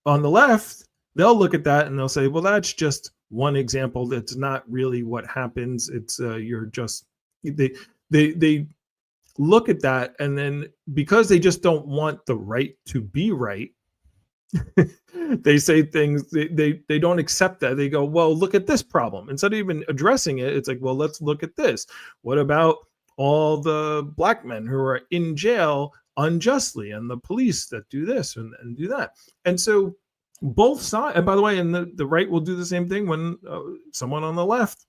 on the left, they'll look at that and they'll say, well, that's just one example. That's not really what happens. It's they look at that, and then because they just don't want the right to be right, they say things, they don't accept that. They go, well, look at this problem. Instead of even addressing it, it's like, well, let's look at this. What about all the black men who are in jail unjustly and the police that do this and do that? And so both sides, and by the way, and the right will do the same thing when someone on the left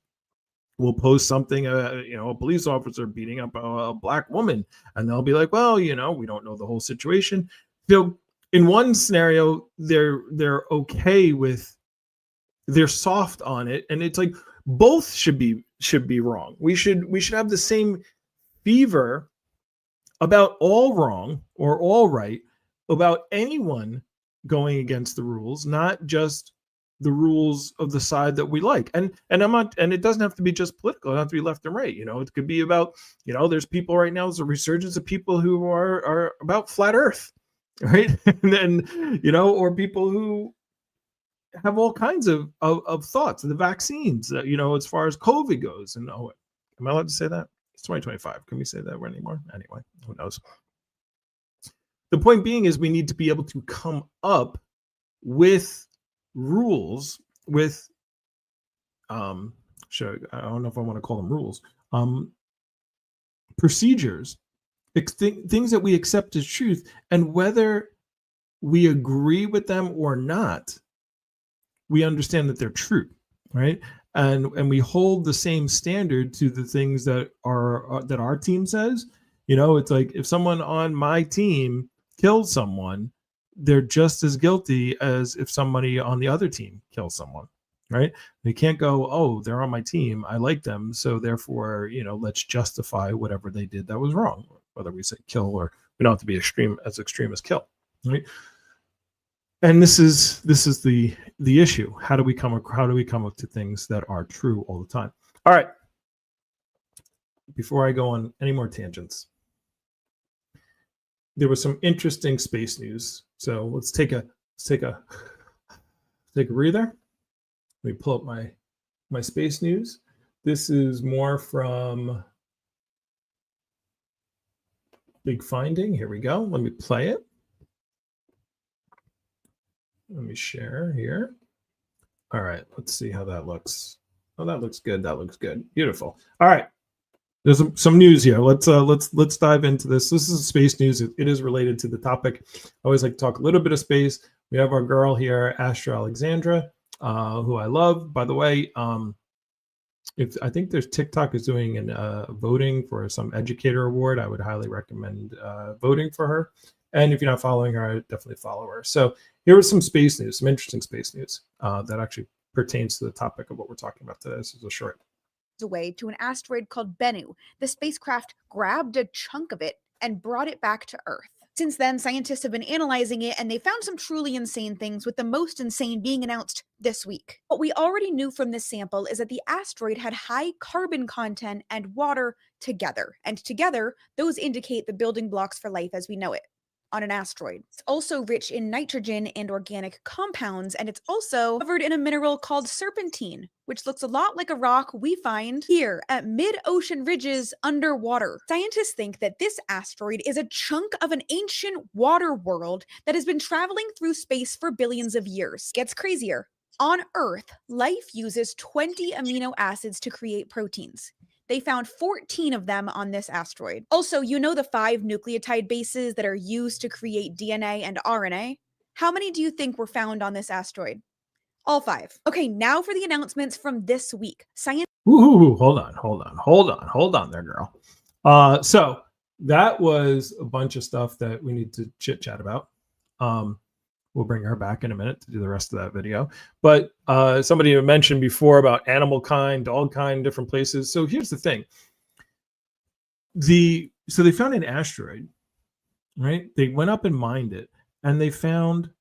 will post something, a police officer beating up a black woman, and they'll be like, well, we don't know the whole situation. So in one scenario, they're okay with, they're soft on it, and it's like both should be wrong. We should have the same fever about all wrong or all right, about anyone going against the rules, not just the rules of the side that we like. And I'm not, and it doesn't have to be just political. It doesn't have to be left and right. It could be about, there's people right now, there's a resurgence of people who are about flat earth, right? And then, or people who have all kinds of thoughts, the vaccines, as far as COVID goes. And am I allowed to say that? It's 2025. Can we say that anymore? Anyway, who knows? The point being is we need to be able to come up with rules, with I don't know if I want to call them rules, procedures, things that we accept as truth, and whether we agree with them or not, we understand that they're true, right? And we hold the same standard to the things that that our team says. It's like if someone on my team kills someone, they're just as guilty as if somebody on the other team kills someone, right? They can't go, oh, they're on my team, I like them, so therefore, let's justify whatever they did that was wrong, whether we say kill, or we don't have to be extreme as kill, right? And this is the issue. How do we come up to things that are true all the time? All right. Before I go on any more tangents, there was some interesting space news. So let's take a breather. Let me pull up my space news. This is more from Big Finding. Here we go. Let me play it. Let me share here. All right, let's see how that looks. Oh, that looks good. That looks good. Beautiful. All right. There's some news here. Let's dive into this. This is space news. It is related to the topic. I always like to talk a little bit of space. We have our girl here, Astra Alexandra, who I love. By the way, if I think there's TikTok is doing an voting for some educator award, I would highly recommend voting for her. And if you're not following her, I would definitely follow her. So here was some space news, some interesting space news that actually pertains to the topic of what we're talking about today. This is a short. Away to an asteroid called Bennu. The spacecraft grabbed a chunk of it and brought it back to Earth. Since then, scientists have been analyzing it, and they found some truly insane things, with the most insane being announced this week. What we already knew from this sample is that the asteroid had high carbon content and water together, and together, those indicate the building blocks for life as we know it on an asteroid. It's also rich in nitrogen and organic compounds, and it's also covered in a mineral called serpentine, which looks a lot like a rock we find here at mid-ocean ridges underwater. Scientists think that this asteroid is a chunk of an ancient water world that has been traveling through space for billions of years. Gets crazier. On Earth, life uses 20 amino acids to create proteins. They found 14 of them on this asteroid. Also, you know the 5 nucleotide bases that are used to create DNA and RNA? How many do you think were found on this asteroid? All 5. Okay, now for the announcements from this week. Ooh, hold on there, girl. So that was a bunch of stuff that we need to chit chat about. We'll bring her back in a minute to do the rest of that video. But somebody mentioned before about animal kind, dog kind, different places. So here's the thing. So they found an asteroid, right? They went up and mined it, and they found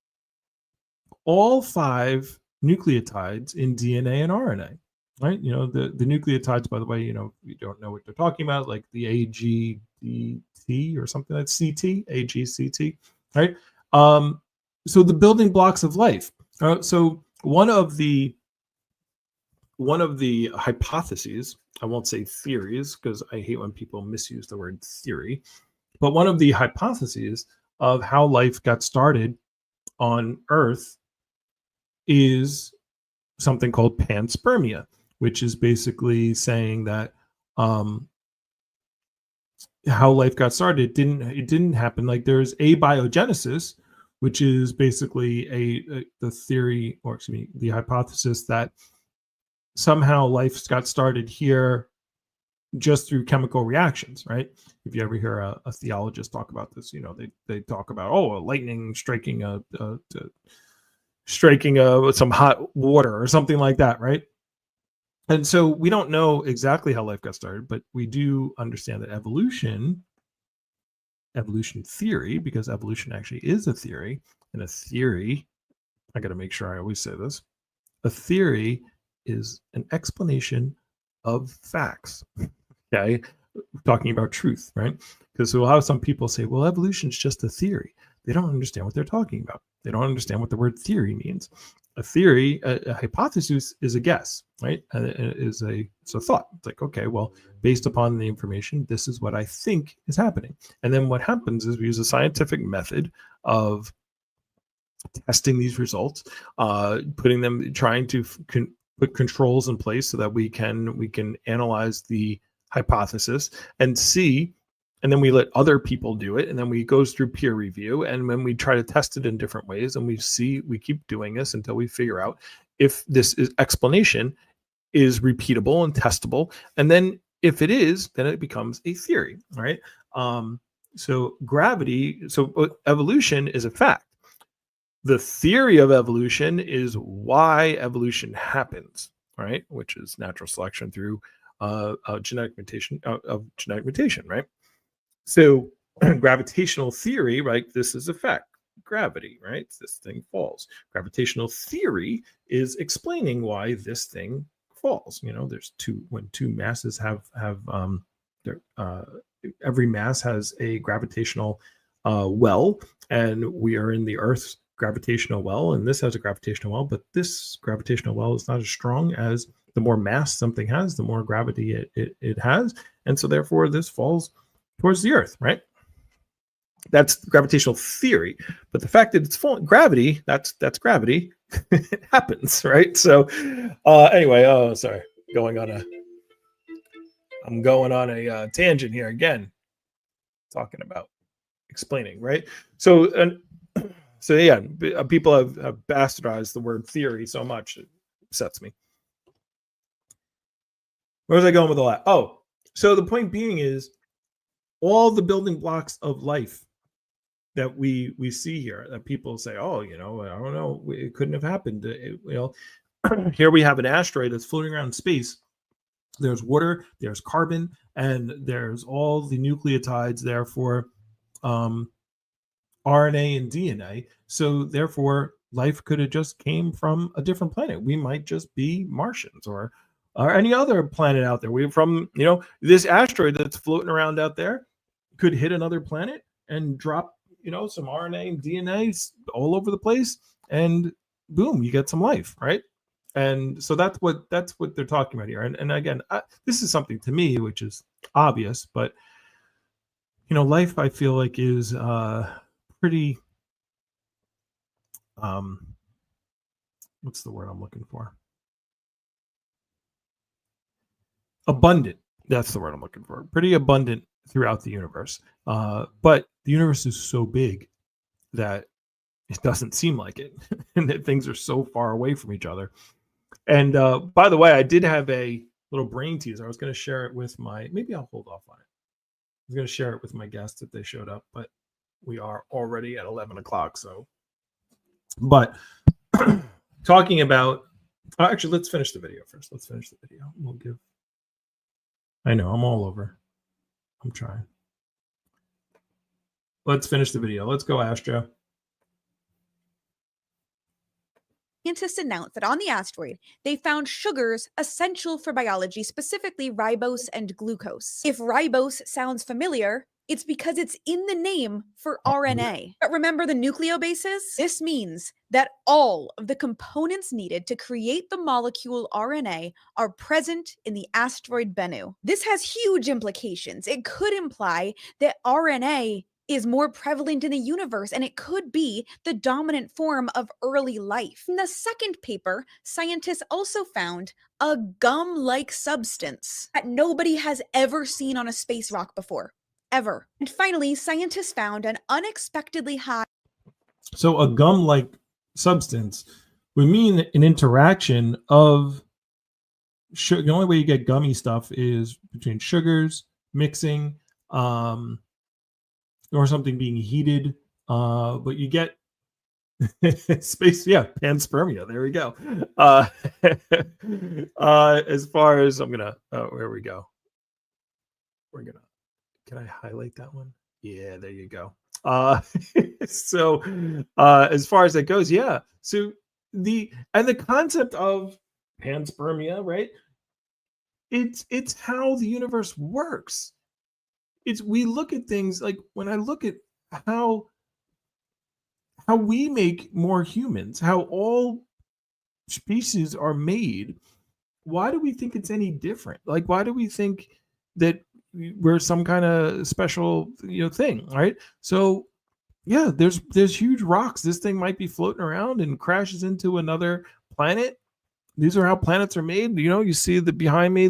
all 5 nucleotides in DNA and RNA, right? The nucleotides, by the way, you don't know what they're talking about, like the AGDT or something like CT, AGCT, right? So the building blocks of life. So one of the hypotheses, I won't say theories because I hate when people misuse the word theory, but one of the hypotheses of how life got started on Earth is something called panspermia, which is basically saying that how life got started it didn't happen. Like there's abiogenesis, which is basically the theory, or excuse me, the hypothesis that somehow life got started here just through chemical reactions, right? If you ever hear a theologist talk about this, they talk about a lightning striking some hot water or something like that, right? And so we don't know exactly how life got started, but we do understand that evolution theory, because evolution actually is a theory, and a theory, I got to make sure I always say this, a theory is an explanation of facts. Okay, talking about truth, right? Because we'll have some people say, well, evolution is just a theory. They don't understand what they're talking about. They don't understand what the word theory means. A theory, a hypothesis is a guess, right? It's a thought. It's like, okay, well, based upon the information, this is what I think is happening. And then what happens is we use a scientific method of testing these results, trying to put controls in place so that we can analyze the hypothesis and see. And then we let other people do it, and then we goes through peer review, and then we try to test it in different ways, and we keep doing this until we figure out if this explanation is repeatable and testable. And then if it is, then it becomes a theory, right? So evolution is a fact. The theory of evolution is why evolution happens, right? Which is natural selection through genetic mutation, right? So gravitational theory, right? This is a fact. Gravity, right? This thing falls. Gravitational theory is explaining why this thing falls. There's when two masses have every mass has a gravitational well, and we are in the Earth's gravitational well, and this has a gravitational well, but this gravitational well is not as strong as the more mass something has, the more gravity it has, and so therefore this falls towards the Earth, right? That's gravitational theory. But the fact that it's falling, gravity, that's gravity. It happens, right? So anyway, sorry, I'm going on a tangent here again, talking about explaining, right? So yeah, people have bastardized the word theory so much it upsets me. Where was I going with all that? Oh, so the point being is all the building blocks of life that we see here, that people say, oh, I don't know, it couldn't have happened. Here we have an asteroid that's floating around in space. There's water, there's carbon, and there's all the nucleotides there for RNA and DNA. So therefore, life could have just came from a different planet. We might just be Martians or any other planet out there. We're from, this asteroid that's floating around out there could hit another planet and drop, some RNA and DNA all over the place, and boom, you get some life, right? And so that's what they're talking about here. And again, this is something to me which is obvious, but life I feel like is pretty what's the word I'm looking for? Abundant. That's the word I'm looking for. Pretty abundant throughout the universe. But the universe is so big that it doesn't seem like it, and that things are so far away from each other. And by the way, I did have a little brain teaser. I was going to share it with maybe I'll hold off on it. I was going to share it with my guests if they showed up, but we are already at 11 o'clock. So, but talking about, actually, let's finish the video first. I know I'm all over. I'm trying. Let's finish the video. Let's go, Astro. Scientists announced that on the asteroid, they found sugars essential for biology, specifically ribose and glucose. If ribose sounds familiar, it's because it's in the name for RNA. But remember the nucleobases? This means that all of the components needed to create the molecule RNA are present in the asteroid Bennu. This has huge implications. It could imply that RNA is more prevalent in the universe, and it could be the dominant form of early life. In the second paper, scientists also found a gum-like substance that nobody has ever seen on a space rock before, ever. And finally, scientists found an unexpectedly high... So a gum-like substance would mean an interaction of sugar. The only way you get gummy stuff is between sugars, mixing, or something being heated, but you get space, panspermia. There we go. As far as where we go, can I highlight that one? Yeah, there you go. So as far as that goes, yeah. So the concept of panspermia, right? It's how the universe works. We look at things like, when I look at how we make more humans, how all species are made, why do we think it's any different? Like, why do we think that we're some kind of special, thing, right? So yeah, there's huge rocks. This thing might be floating around and crashes into another planet. These are how planets are made. You see behind me,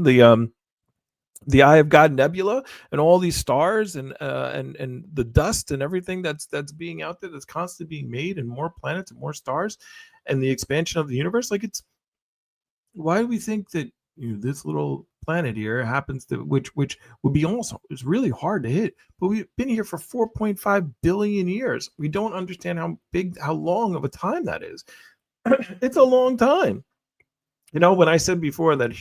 the Eye of God Nebula and all these stars and the dust and everything that's being out there, that's constantly being made, and more planets and more stars, and the expansion of the universe. Like, why do we think that this little planet here happens to which would be also it's really hard to hit, but we've been here for 4.5 billion years. We don't understand how long of a time that is. It's a long time. You know, when I said before that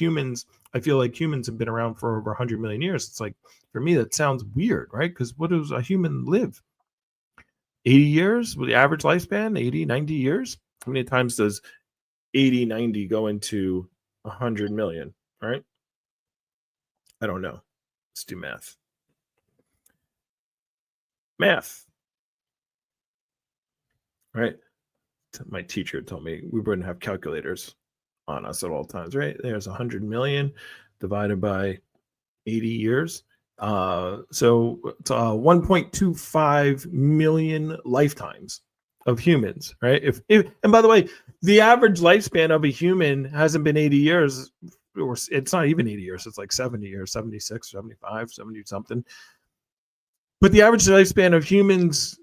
I feel like humans have been around for over 100 million years, it's like, for me, that sounds weird, right? Because what does a human live? 80 years with the average lifespan, 80, 90 years? How many times does 80, 90 go into 100 million, right? I don't know. Let's do math. Math, right? My teacher told me we wouldn't have calculators on us at all times, right? There's 100 million divided by 80 years. So it's 1.25 million lifetimes of humans, right? If and by the way, the average lifespan of a human hasn't been 80 years, or it's not even 80 years, it's like 70 years, 76, 75, 70 something. But the average lifespan of humans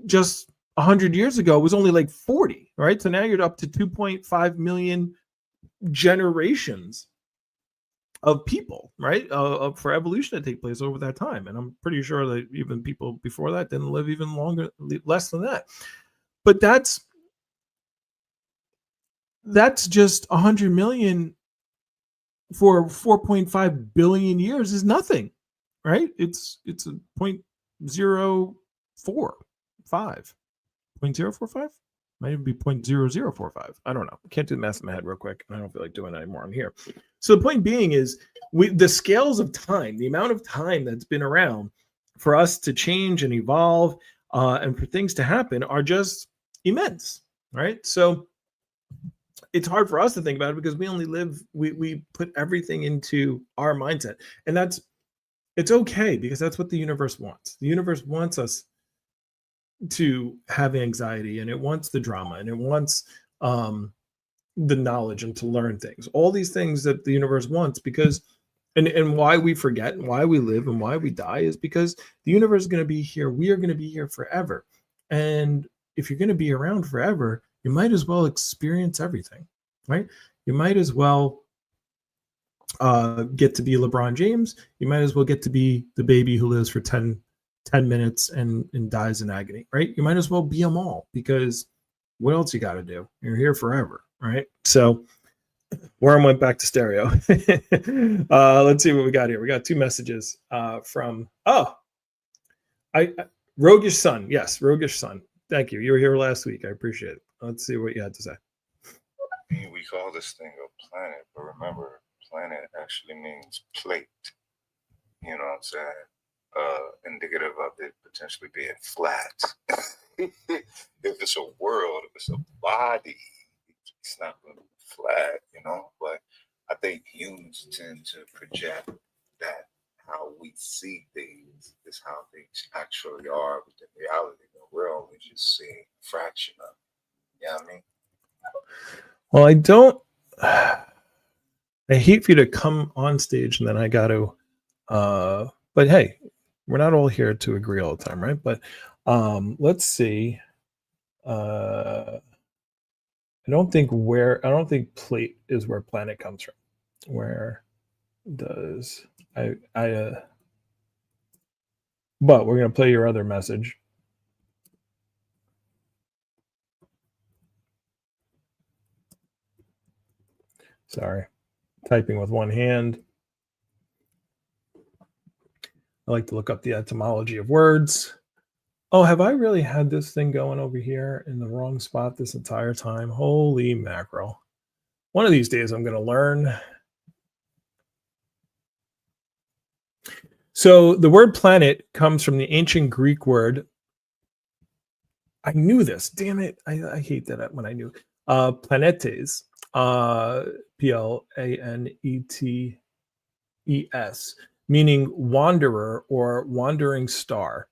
just 100 years ago was only like 40, right? So now you're up to 2.5 million generations of people, right? For evolution to take place over that time. And I'm pretty sure that even people before that didn't live even longer, less than that. But that's just 100 million for 4.5 billion years is nothing, right? It's a 0.045, 0.045, might even be 0.0045. I don't know. I can't do the math in my head real quick, and I don't feel like doing it anymore on here. So the point being is, the scales of time, the amount of time that's been around for us to change and evolve, and for things to happen, are just immense, right? So it's hard for us to think about it because we only live, we put everything into our mindset, and it's okay, because that's what the universe wants. The universe wants us to have anxiety, and it wants the drama, and it wants the knowledge, and to learn things, all these things that the universe wants, because and why we forget, and why we live, and why we die, is because the universe is going to be here. We are going to be here forever. And if you're going to be around forever, you might as well experience everything, right? You might as well get to be LeBron James. You might as well get to be the baby who lives for 10 minutes and dies in agony, right? You might as well be them all, because what else you got to do? You're here forever, right? So Worm went back to stereo. Let's see what we got here. We got two messages from Roguish Son. Yes, Roguish Son. Thank you. You were here last week. I appreciate it. Let's see what you had to say. We call this thing a planet, but remember, planet actually means plate. You know what I'm saying? Indicative of it potentially being flat. If it's a world, if it's a body, it's not going to be flat, you know? But I think humans tend to project that how we see things is how things actually are, but in reality, the world, we just see a fraction of it. You know what I mean? Well, I don't. I hate for you to come on stage and then I got to. But hey, we're not all here to agree all the time, right? But let's see. I don't think plate is where planet comes from. Where does but we're gonna play your other message. Sorry, typing with one hand. I like to look up the etymology of words. Oh, have I really had this thing going over here in the wrong spot this entire time? Holy mackerel. One of these days I'm going to learn. So the word planet comes from the ancient Greek word. I knew this. Damn it. I hate that when I knew. Planetes. Planetes, meaning wanderer or wandering star.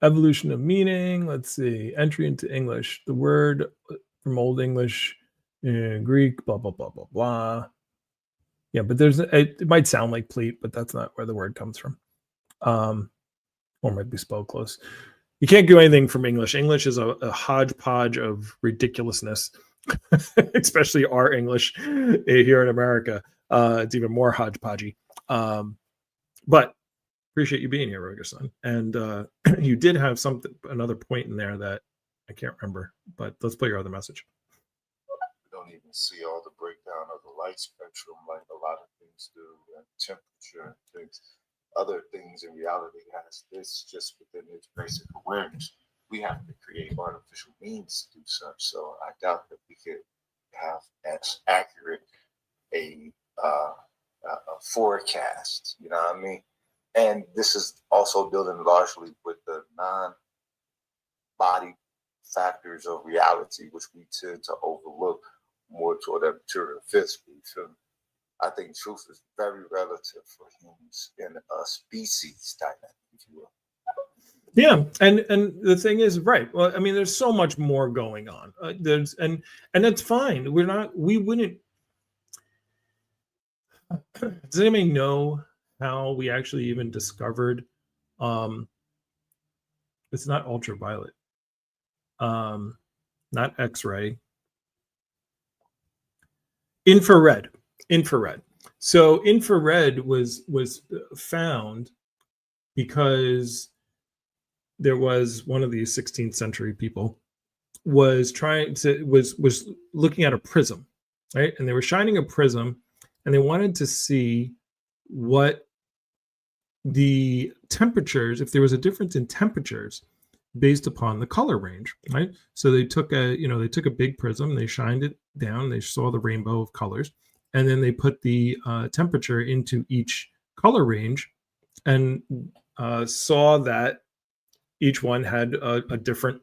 Evolution of meaning. Let's see. Entry into English. The word from Old English, Greek, blah, blah, blah, blah, blah. Yeah, but it might sound like plate, but that's not where the word comes from. Or might be spelled close. You can't do anything from English. English is a hodgepodge of ridiculousness. especially our English here in America. It's even more hodgepodgey. But appreciate you being here, Roger-san. And you did have another point in there that I can't remember, but let's play your other message. We don't even see all the breakdown of the light spectrum like a lot of things do, and temperature and things. Other things in reality has this just within its basic awareness. We have to create artificial means to do such. So I doubt that we could have as accurate a forecast. You know what I mean? And this is also dealing largely with the non-body factors of reality, which we tend to overlook more toward that material physical. I think truth is very relative for humans in a species dynamic, if you will. Yeah, and the thing is, right? Well, I mean, there's so much more going on. And that's fine. We wouldn't. Does anybody know how we actually even discovered? It's not ultraviolet, not X-ray, infrared. So infrared was found because there was one of these 16th century people was looking at a prism, right? And they were shining a prism, and they wanted to see what the temperatures, if there was a difference in temperatures based upon the color range, right? So they took a big prism, they shined it down, they saw the rainbow of colors, and then they put the temperature into each color range, and saw that each one had a different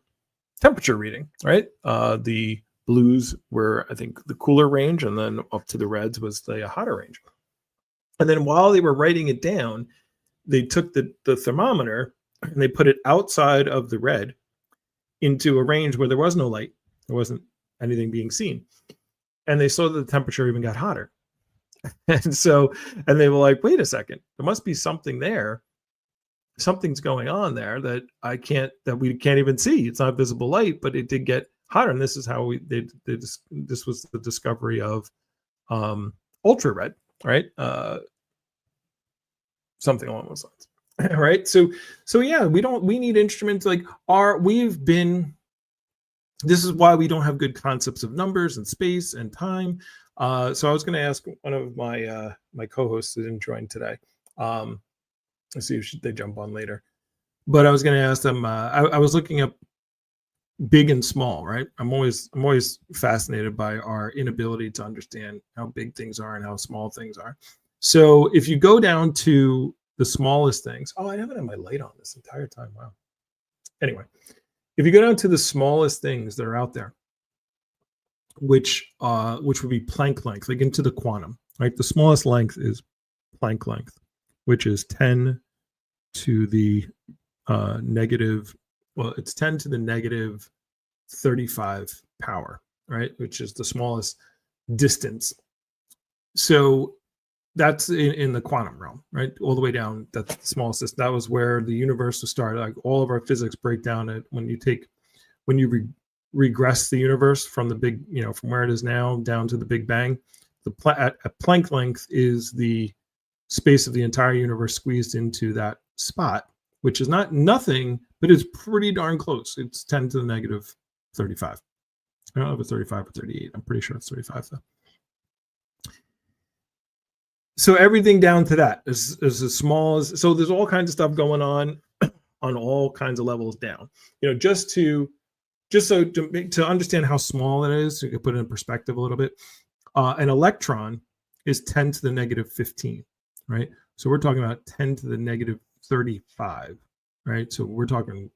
temperature reading, right? The blues were, I think, the cooler range, and then up to the reds was the hotter range. And then while they were writing it down, they took the thermometer and they put it outside of the red into a range where there was no light. There wasn't anything being seen. And they saw that the temperature even got hotter. And they were like, wait a second, there must be something there. Something's going on there that we can't even see. It's not visible light, but it did get hotter. And this is how this was the discovery of ultra red, right? Something along those lines, right? So yeah, we need instruments like this is why we don't have good concepts of numbers and space and time. So I was going to ask one of my my co-hosts that didn't join today. Let's see if they jump on later. But I was going to ask them. I was looking up big and small, right? I'm always fascinated by our inability to understand how big things are and how small things are. So if you go down to the smallest things, I haven't had my light on this entire time. Wow. Anyway, if you go down to the smallest things that are out there, which would be Planck length, like into the quantum, right? The smallest length is Planck length, which is 10 to the it's 10 to the negative 35 power, right? Which is the smallest distance. So that's in the quantum realm, right? All the way down, that's the smallest. That was where the universe was started. Like all of our physics break down at when you regress the universe from the big, from where it is now down to the Big Bang. At Planck length is the space of the entire universe squeezed into that spot, which is not nothing, but it's pretty darn close. It's 10 to the negative 35. I don't know if it's 35 or 38. I'm pretty sure it's 35 though. So everything down to that is as small as, so there's all kinds of stuff going on all kinds of levels down, just to understand how small it is, so you can put it in perspective a little bit. An electron is 10 to the negative 15, right? So we're talking about 10 to the negative 35, right? So we're talking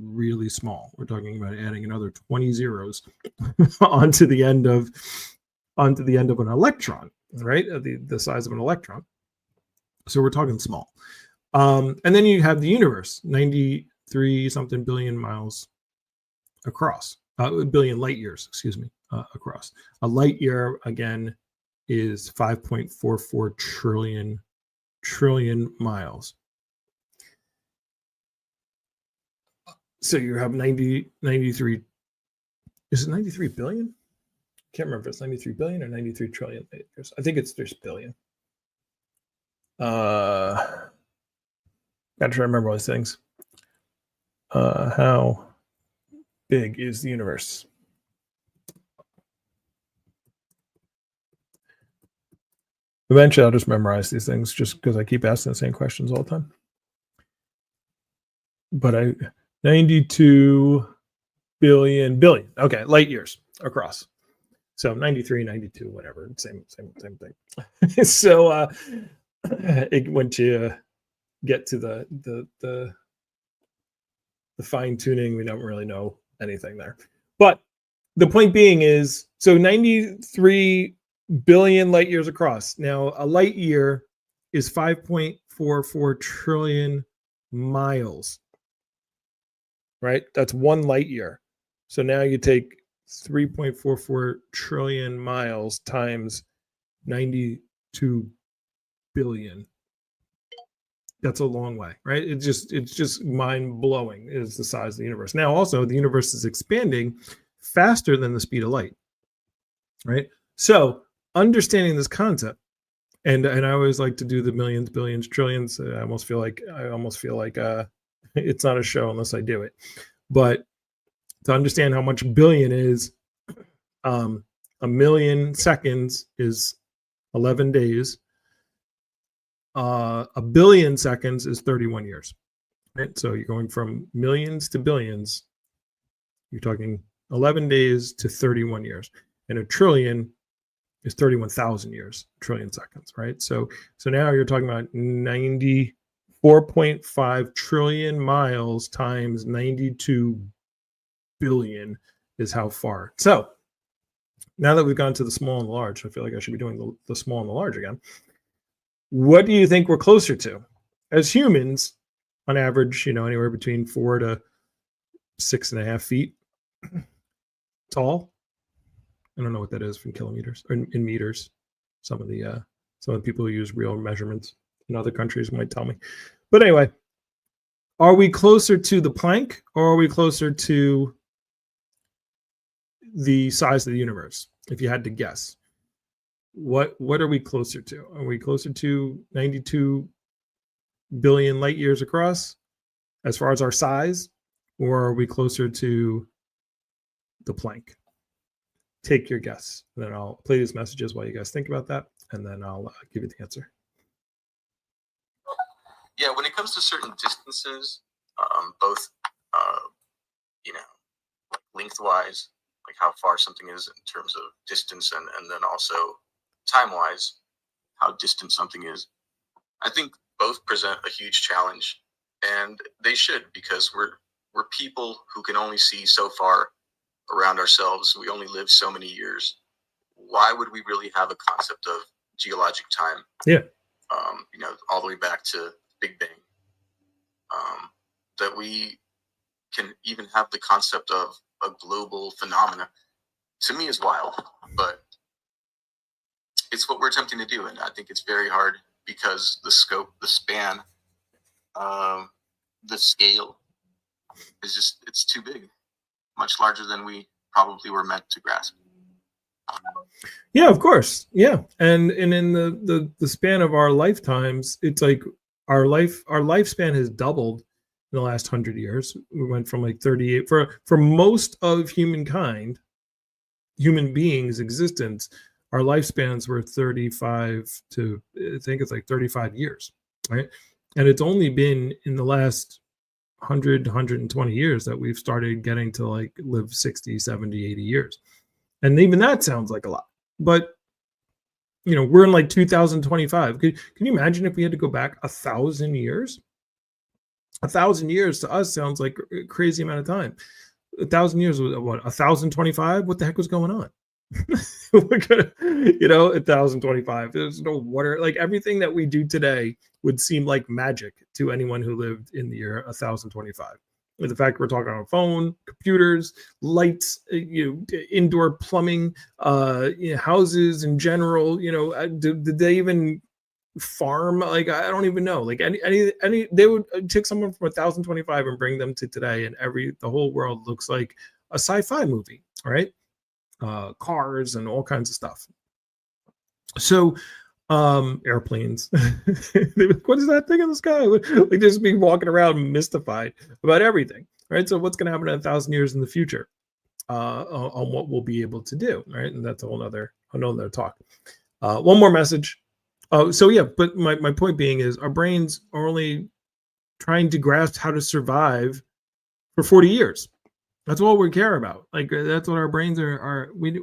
really small. We're talking about adding another 20 zeros onto the end of an electron, right? The size of an electron. So we're talking small. And then you have the universe, 93 something billion miles across, billion light years, across. A light year, again, is 5.44 trillion miles. So you have 93, is it 93 billion? can't remember if it's 93 billion or 93 trillion light years. I think it's just billion. Gotta try to remember all these things. How big is the universe? Eventually, I'll just memorize these things just because I keep asking the same questions all the time. But 92 billion. Okay, light years across. So 93, 92, whatever, same thing. So once you get to the fine tuning, we don't really know anything there. But the point being is, so 93 billion light years across. Now, a light year is 5.44 trillion miles, right? That's one light year. So now you take 3.44 trillion miles times 92 billion. That's a long way, right? It's just mind blowing is the size of the universe. Now, also, the universe is expanding faster than the speed of light, right? So understanding this concept, and I always like to do the millions, billions, trillions. I almost feel like it's not a show unless I do it. But to understand how much billion is, a million seconds is 11 days. A billion seconds is 31 years, right? So you're going from millions to billions. You're talking 11 days to 31 years, and a trillion is 31,000 years, trillion seconds, right? So now you're talking about 94.5 trillion miles times 92 billion is how far. So now that we've gone to the small and the large, I feel like I should be doing the small and the large again. What do you think we're closer to? As humans, on average, anywhere between 4 to 6.5 feet tall. I don't know what that is in kilometers or in meters. Some of the people who use real measurements in other countries might tell me. But anyway, are we closer to the Planck or are we closer to the size of the universe? If you had to guess, what are we closer to? Are we closer to 92 billion light years across as far as our size, or are we closer to the Planck? Take your guess. And then I'll play these messages while you guys think about that, and then I'll give you the answer. Yeah, when it comes to certain distances, both lengthwise, like how far something is in terms of distance, and then also time-wise, how distant something is. I think both present a huge challenge, and they should, because we're people who can only see so far around ourselves. We only live so many years. Why would we really have a concept of geologic time? Yeah. All the way back to Big Bang. That we can even have the concept of a global phenomena, to me, is wild. But it's what we're attempting to do, and I think it's very hard because the scope, the span, the scale is it's too big, much larger than we probably were meant to grasp. Yeah, of course. Yeah. And in the span of our lifetimes, it's like our lifespan has doubled in the last 100 years. We went from like 38 for most of human beings' existence. Our lifespans were 35 to, I think it's like 35 years, right? And it's only been in the last 100, 120 years that we've started getting to like live 60, 70, 80 years. And even that sounds like a lot. But, we're in like 2025. Can you imagine if we had to go back 1,000 years? 1,000 years to us sounds like a crazy amount of time. 1,000 years was what? 1,025? What the heck was going on? We're gonna, 1,025. There's no water. Like everything that we do today would seem like magic to anyone who lived in the year 1,025. With the fact we're talking on a phone, computers, lights, indoor plumbing, houses in general. Did they even farm? Like I don't even know. Like any they would take someone from 1,025 and bring them to today, and the whole world looks like a sci-fi movie. All right. cars and all kinds of stuff. So airplanes. What is that thing in the sky? Like just be walking around mystified about everything, right? So what's going to happen in 1,000 years in the future on what we'll be able to do, right? And that's a whole nother talk. One more message. So yeah, but my point being is our brains are only trying to grasp how to survive for 40 years. That's all we care about. Like that's what our brains are. We,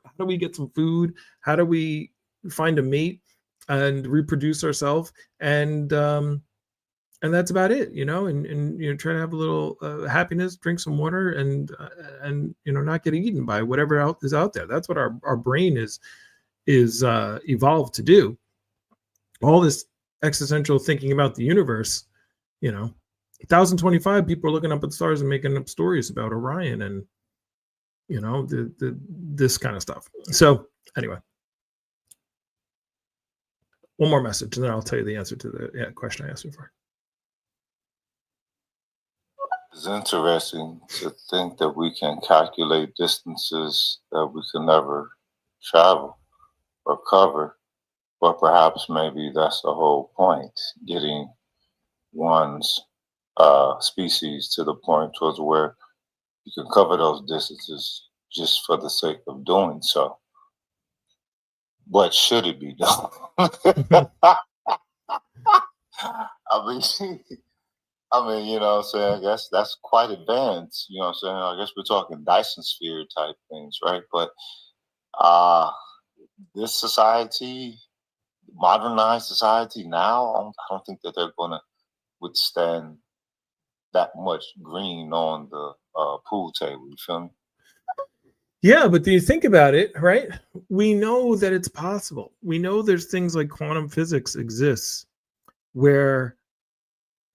how do we get some food? How do we find a mate and reproduce ourselves? And that's about it, and try to have a little happiness, drink some water, and not get eaten by whatever else is out there. That's what our brain is evolved to do. All this existential thinking about the universe, 1025 people are looking up at the stars and making up stories about Orion and this kind of stuff. So anyway, one more message and then I'll tell you the answer to the question I asked you for. It's interesting to think that we can calculate distances that we can never travel or cover, but perhaps maybe that's the whole point, getting one's species to the point towards where you can cover those distances just for the sake of doing so. What should it be done? I mean, you know what I'm saying? I guess that's quite advanced. You know what I'm saying? I guess we're talking Dyson sphere type things, right? But this society, modernized society now, I don't think that they're going to withstand that much green on the pool table. You feel me? Yeah, but do you think about it, right? We know that it's possible. We know there's things like quantum physics exists where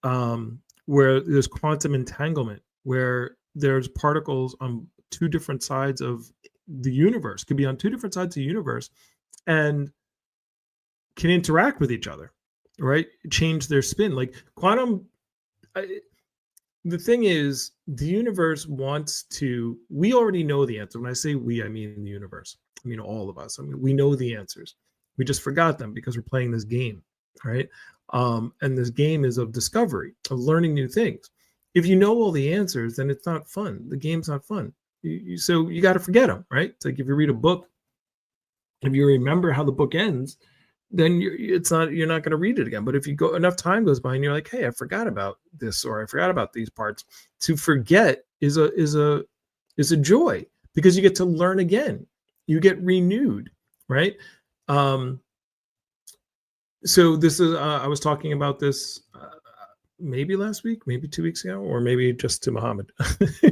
there's quantum entanglement, where there's particles on two different sides of the universe, could be on two different sides of the universe, and can interact with each other, right? Change their spin. Like quantum, the thing is, the universe wants to, we already know the answer. When I say we, I mean the universe. I mean all of us. I mean, we know the answers. We just forgot them because we're playing this game, right? And this game is of discovery, of learning new things. If you know all the answers, then it's not fun. The game's not fun. So you got to forget them, right? It's like if you read a book, if you remember how the book ends, then you're not going to read it again. But if you go enough time goes by and you're like, hey, I forgot about this, or I forgot about these parts. To forget is a joy, because you get to learn again. You get renewed, right? So this is, I was talking about this maybe last week, maybe 2 weeks ago, or maybe just to Muhammad.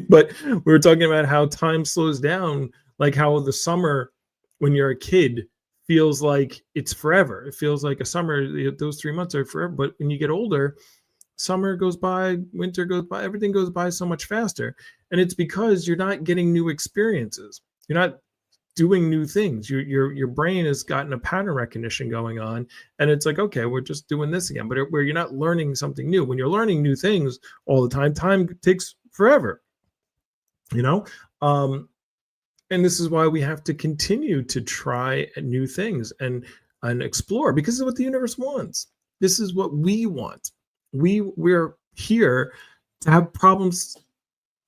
But we were talking about how time slows down, like how the summer when you're a kid feels like it's forever. It feels like a summer, those 3 months are forever. But when you get older, summer goes by, winter goes by, everything goes by so much faster. And it's because you're not getting new experiences. You're not doing new things. Your brain has gotten a pattern recognition going on, and it's like, okay, we're just doing this again. But where you're not learning something new. When you're learning new things all the time takes forever, and this is why we have to continue to try new things and explore, because of what the universe wants. This is what we want. We're here to have problems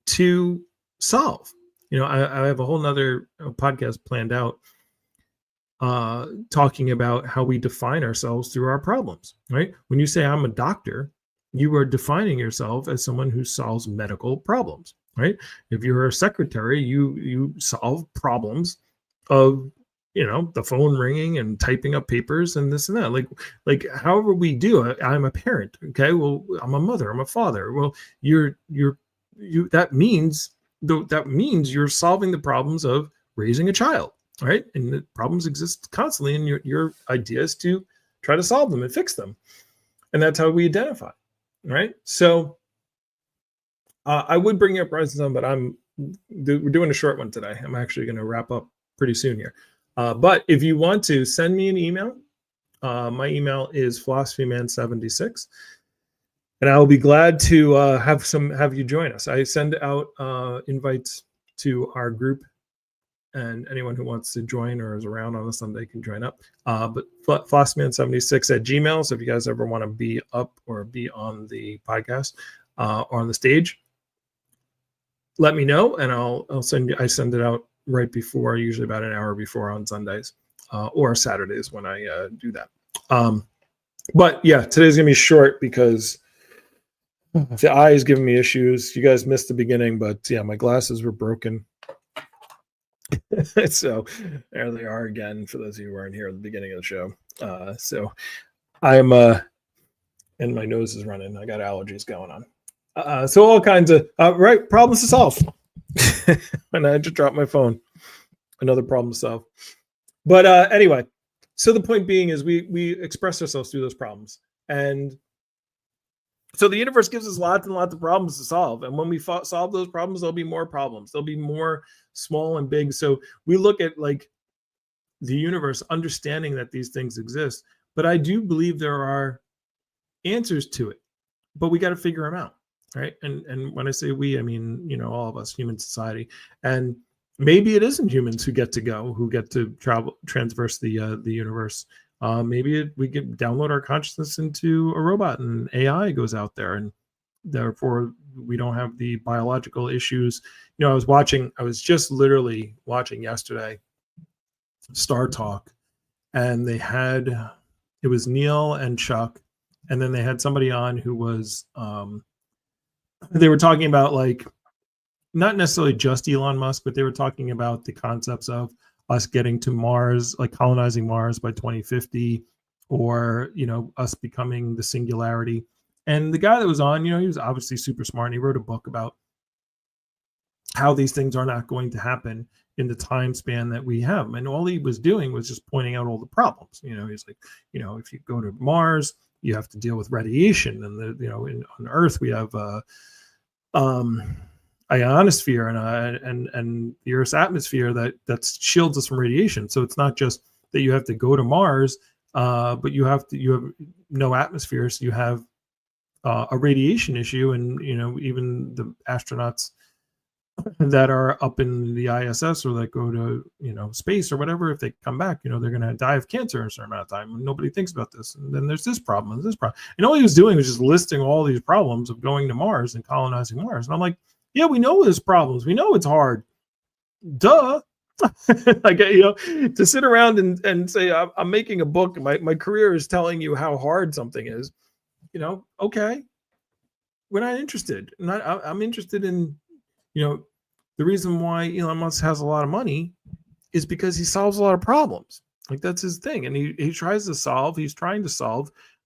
to solve. I have a whole nother podcast planned out talking about how we define ourselves through our problems, right? When you say I'm a doctor, you are defining yourself as someone who solves medical problems, right? If you're a secretary, you solve problems of, the phone ringing and typing up papers and this and that. Like however we do, I'm a parent. Okay. Well, I'm a mother, I'm a father. Well, that means you're solving the problems of raising a child, right? And the problems exist constantly, and your idea is to try to solve them and fix them. And that's how we identify, right? So I would bring up Rise and Sun, but we're doing a short one today. I'm actually going to wrap up pretty soon here. But if you want to send me an email, my email is philosophyman76. And I will be glad to have you join us. I send out invites to our group and anyone who wants to join or is around on a Sunday can join up. But Flossman76 at Gmail. So if you guys ever want to be up or be on the podcast or on the stage, let me know, and I'll send you. I send it out right before, usually about an hour before on Sundays or Saturdays when I do that. But yeah, today's gonna be short because the eye is giving me issues. You guys missed the beginning, but yeah, my glasses were broken. So there they are again for those of you who weren't here at the beginning of the show. So I'm and my nose is running. I got allergies going on. So all kinds of right problems to solve. And I just dropped my phone. Another problem to solve. But anyway, so the point being is we express ourselves through those problems. And so the universe gives us lots and lots of problems to solve. And when we solve those problems, there'll be more problems. There'll be more small and big. So we look at like the universe, understanding that these things exist. But I do believe there are answers to it, but we got to figure them out. Right. And when I say we, I mean, you know, all of us, human society. And maybe it isn't humans who get to go, who get to transverse the universe. Maybe we can download our consciousness into a robot and AI goes out there, and therefore we don't have the biological issues. You know, I was just literally watching yesterday Star Talk, and it was Neil and Chuck, and then they had somebody on who was, they were talking about like, not necessarily just Elon Musk, but they were talking about the concepts of us getting to Mars, like colonizing Mars by 2050, or, you know, us becoming the singularity. And the guy that was on, you know, he was obviously super smart, and he wrote a book about how these things are not going to happen in the time span that we have. And all he was doing was just pointing out all the problems. You know, he's like, you know, if you go to Mars, you have to deal with radiation, and you know, on Earth we have ionosphere and the Earth's atmosphere that shields us from radiation. So it's not just that you have to go to Mars, but you have no atmosphere, so you have a radiation issue. And you know, even the astronauts that are up in the ISS or that go to, you know, space or whatever, if they come back, you know, they're going to die of cancer in a certain amount of time. And nobody thinks about this. And then there's this problem and this problem. And all he was doing was just listing all these problems of going to Mars and colonizing Mars. And I'm like, yeah, we know there's problems. We know it's hard. Duh. Like, you know, to sit around and say, I'm making a book. My career is telling you how hard something is. You know, okay. We're not interested. I'm interested in, you know, the reason why Elon Musk has a lot of money is because he solves a lot of problems. Like, that's his thing. And he's trying to solve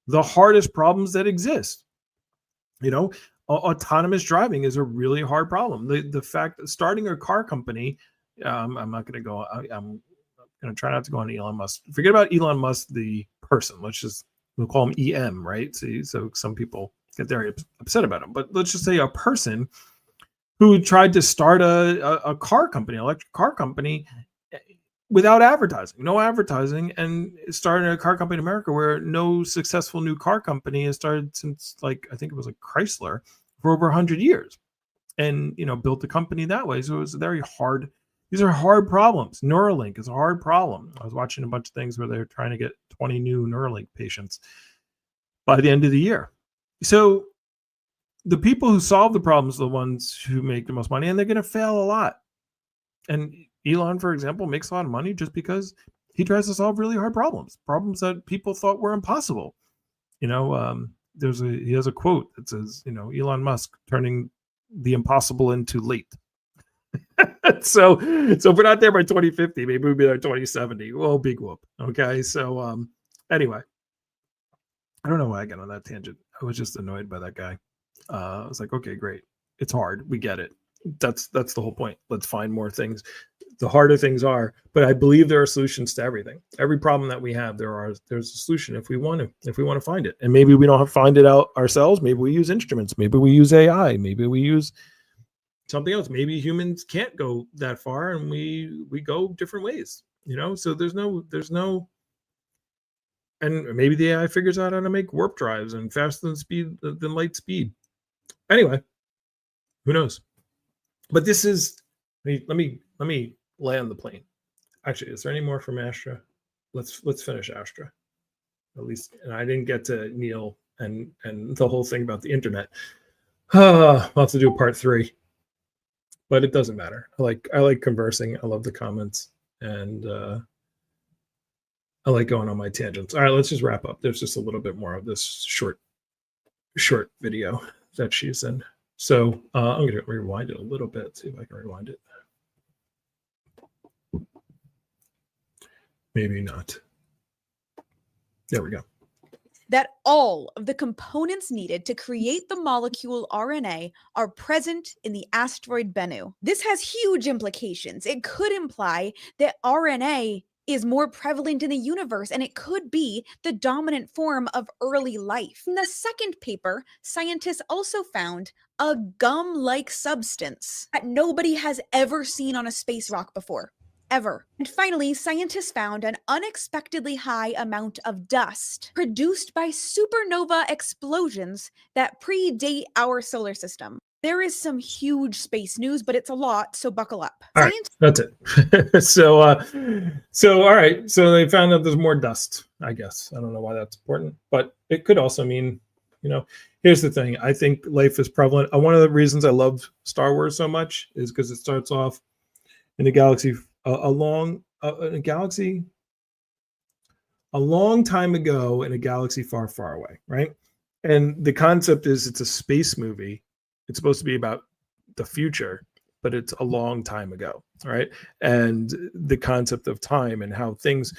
the hardest problems that exist. You know, autonomous driving is a really hard problem. The fact that starting a car company, I'm not going to go, I'm going to try not to go on Elon Musk. Forget about Elon Musk, the person. We'll call him EM, right? So some people get very upset about him. But let's just say a person who tried to start a car company, electric car company, without advertising, no advertising, and started a car company in America where no successful new car company has started since, like, I think it was like Chrysler, for over 100 years, and, you know, built the company that way. So it was very hard. These are hard problems. Neuralink is a hard problem. I was watching a bunch of things where they're trying to get 20 new Neuralink patients by the end of the year. So the people who solve the problems are the ones who make the most money, and they're going to fail a lot. And Elon, for example, makes a lot of money just because he tries to solve really hard problems that people thought were impossible. You know, he has a quote that says, you know, Elon Musk turning the impossible into late. so if we're not there by 2050, maybe we'll be there 2070. Well, big whoop. Okay. So anyway, I don't know why I got on that tangent. I was just annoyed by that guy. I was like, okay, great. It's hard. We get it. That's the whole point. Let's find more things. The harder things are, but I believe there are solutions to everything. Every problem that we have, there's a solution if we want to find it. And maybe we don't have to find it out ourselves. Maybe we use instruments. Maybe we use AI. Maybe we use something else. Maybe humans can't go that far, and we go different ways. You know, so there's no. And maybe the AI figures out how to make warp drives and faster than light speed. Anyway, who knows? But this is, let me land the plane. Actually, is there any more from Astra? Let's finish Astra. At least, and I didn't get to Neil and the whole thing about the internet. I'll have to do a part 3, but it doesn't matter. I like conversing. I love the comments, and I like going on my tangents. All right, let's just wrap up. There's just a little bit more of this short video that she's in. So I'm going to rewind it a little bit, see if I can rewind it. Maybe not. There we go. That all of the components needed to create the molecule RNA are present in the asteroid Bennu. This has huge implications. It could imply that RNA is more prevalent in the universe, and it could be the dominant form of early life. In the second paper, scientists also found a gum-like substance that nobody has ever seen on a space rock before. Ever. And finally, scientists found an unexpectedly high amount of dust produced by supernova explosions that predate our solar system. There is some huge space news, but it's a lot, so buckle up. All right, that's it. So all right. So they found out there's more dust, I guess. I don't know why that's important, but it could also mean, here's the thing. I think life is prevalent. One of the reasons I love Star Wars so much is because it starts off in a galaxy a long time ago in a galaxy far, far away, right? And the concept is it's a space movie. It's supposed to be about the future, but it's a long time ago, right? And the concept of time and how things,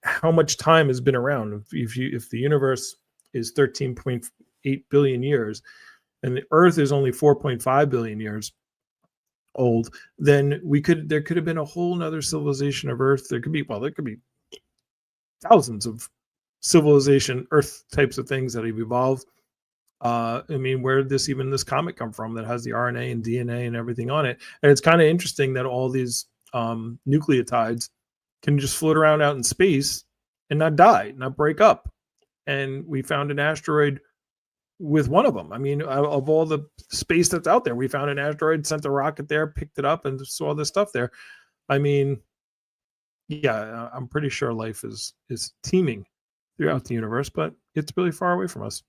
how much time has been around. If the universe is 13.8 billion years and the Earth is only 4.5 billion years old, then there could have been a whole nother civilization of Earth. There could be thousands of civilization Earth types of things that have evolved. Where did this comet come from that has the RNA and DNA and everything on it? And it's kind of interesting that all these nucleotides can just float around out in space and not die, not break up. And we found an asteroid with one of them. Of all the space that's out there, we found an asteroid, sent a rocket there, picked it up, and saw this stuff there. Yeah, I'm pretty sure life is teeming throughout the universe, but it's really far away from us.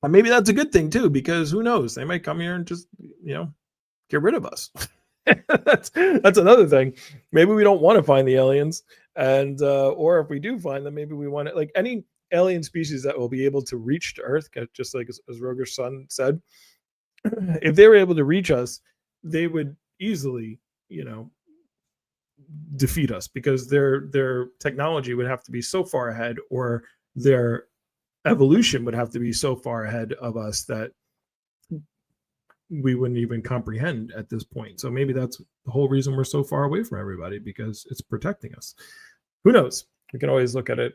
And maybe that's a good thing too, because who knows? They might come here and just, get rid of us. that's another thing. Maybe we don't want to find the aliens, and or if we do find them, maybe we want it. Like any alien species that will be able to reach to Earth, just like as Roger's son said, if they were able to reach us, they would easily, defeat us, because their technology would have to be so far ahead, or their evolution would have to be so far ahead of us that we wouldn't even comprehend at this point. So maybe that's the whole reason we're so far away from everybody, because it's protecting us. Who knows? We can always look at it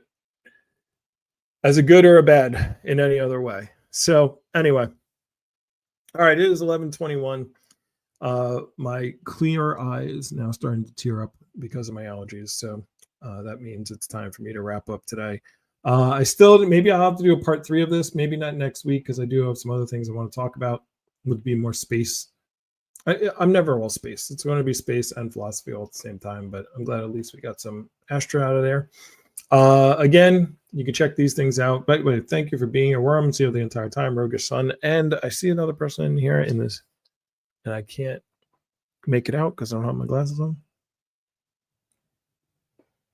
as a good or a bad in any other way. So anyway, all right, it is 11:21. My clear eye is now starting to tear up because of my allergies. So that means it's time for me to wrap up today. Maybe I'll have to do a part 3 of this, maybe not next week, because I do have some other things I want to talk about. Would be more space. I'm never all space. It's going to be space and philosophy all at the same time, but I'm glad at least we got some Astra out of there. Again, you can check these things out. By the way, thank you for being here. We're here the entire time, Rogish Sun. And I see another person in here in this, and I can't make it out because I don't have my glasses on.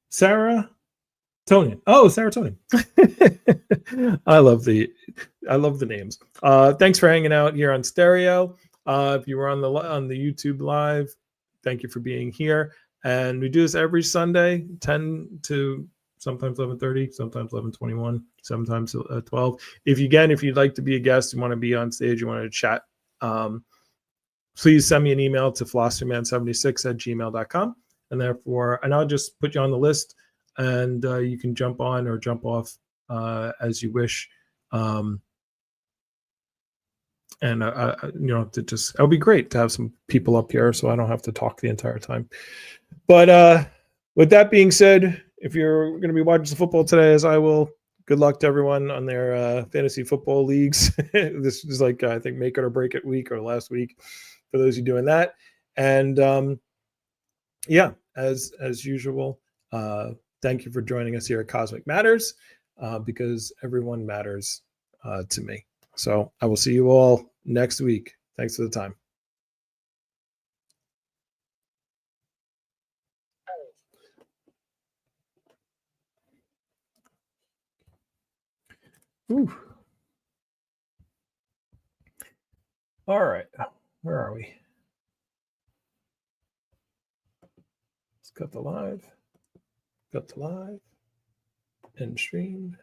Sarah Tony. Oh, serotonin. I love the names. Thanks for hanging out here on Stereo. If you were on the YouTube live, thank you for being here. And we do this every Sunday, 10 to sometimes 11:30, sometimes 11:21, sometimes 12. If you'd like to be a guest, you want to be on stage, you want to chat, please send me an email to philosophyman76@gmail.com. And I'll just put you on the list, and you can jump on or jump off as you wish. And it'll be great to have some people up here, so I don't have to talk the entire time. But with that being said, if you're going to be watching the football today, as I will, good luck to everyone on their fantasy football leagues. This is like, I think, make it or break it week, or last week for those who are doing that. And yeah, as usual, thank you for joining us here at Cosmic Matters, because everyone matters to me. So I will see you all next week. Thanks for the time. Ooh. All right. Where are we? Let's cut the live. Cut the live. End stream.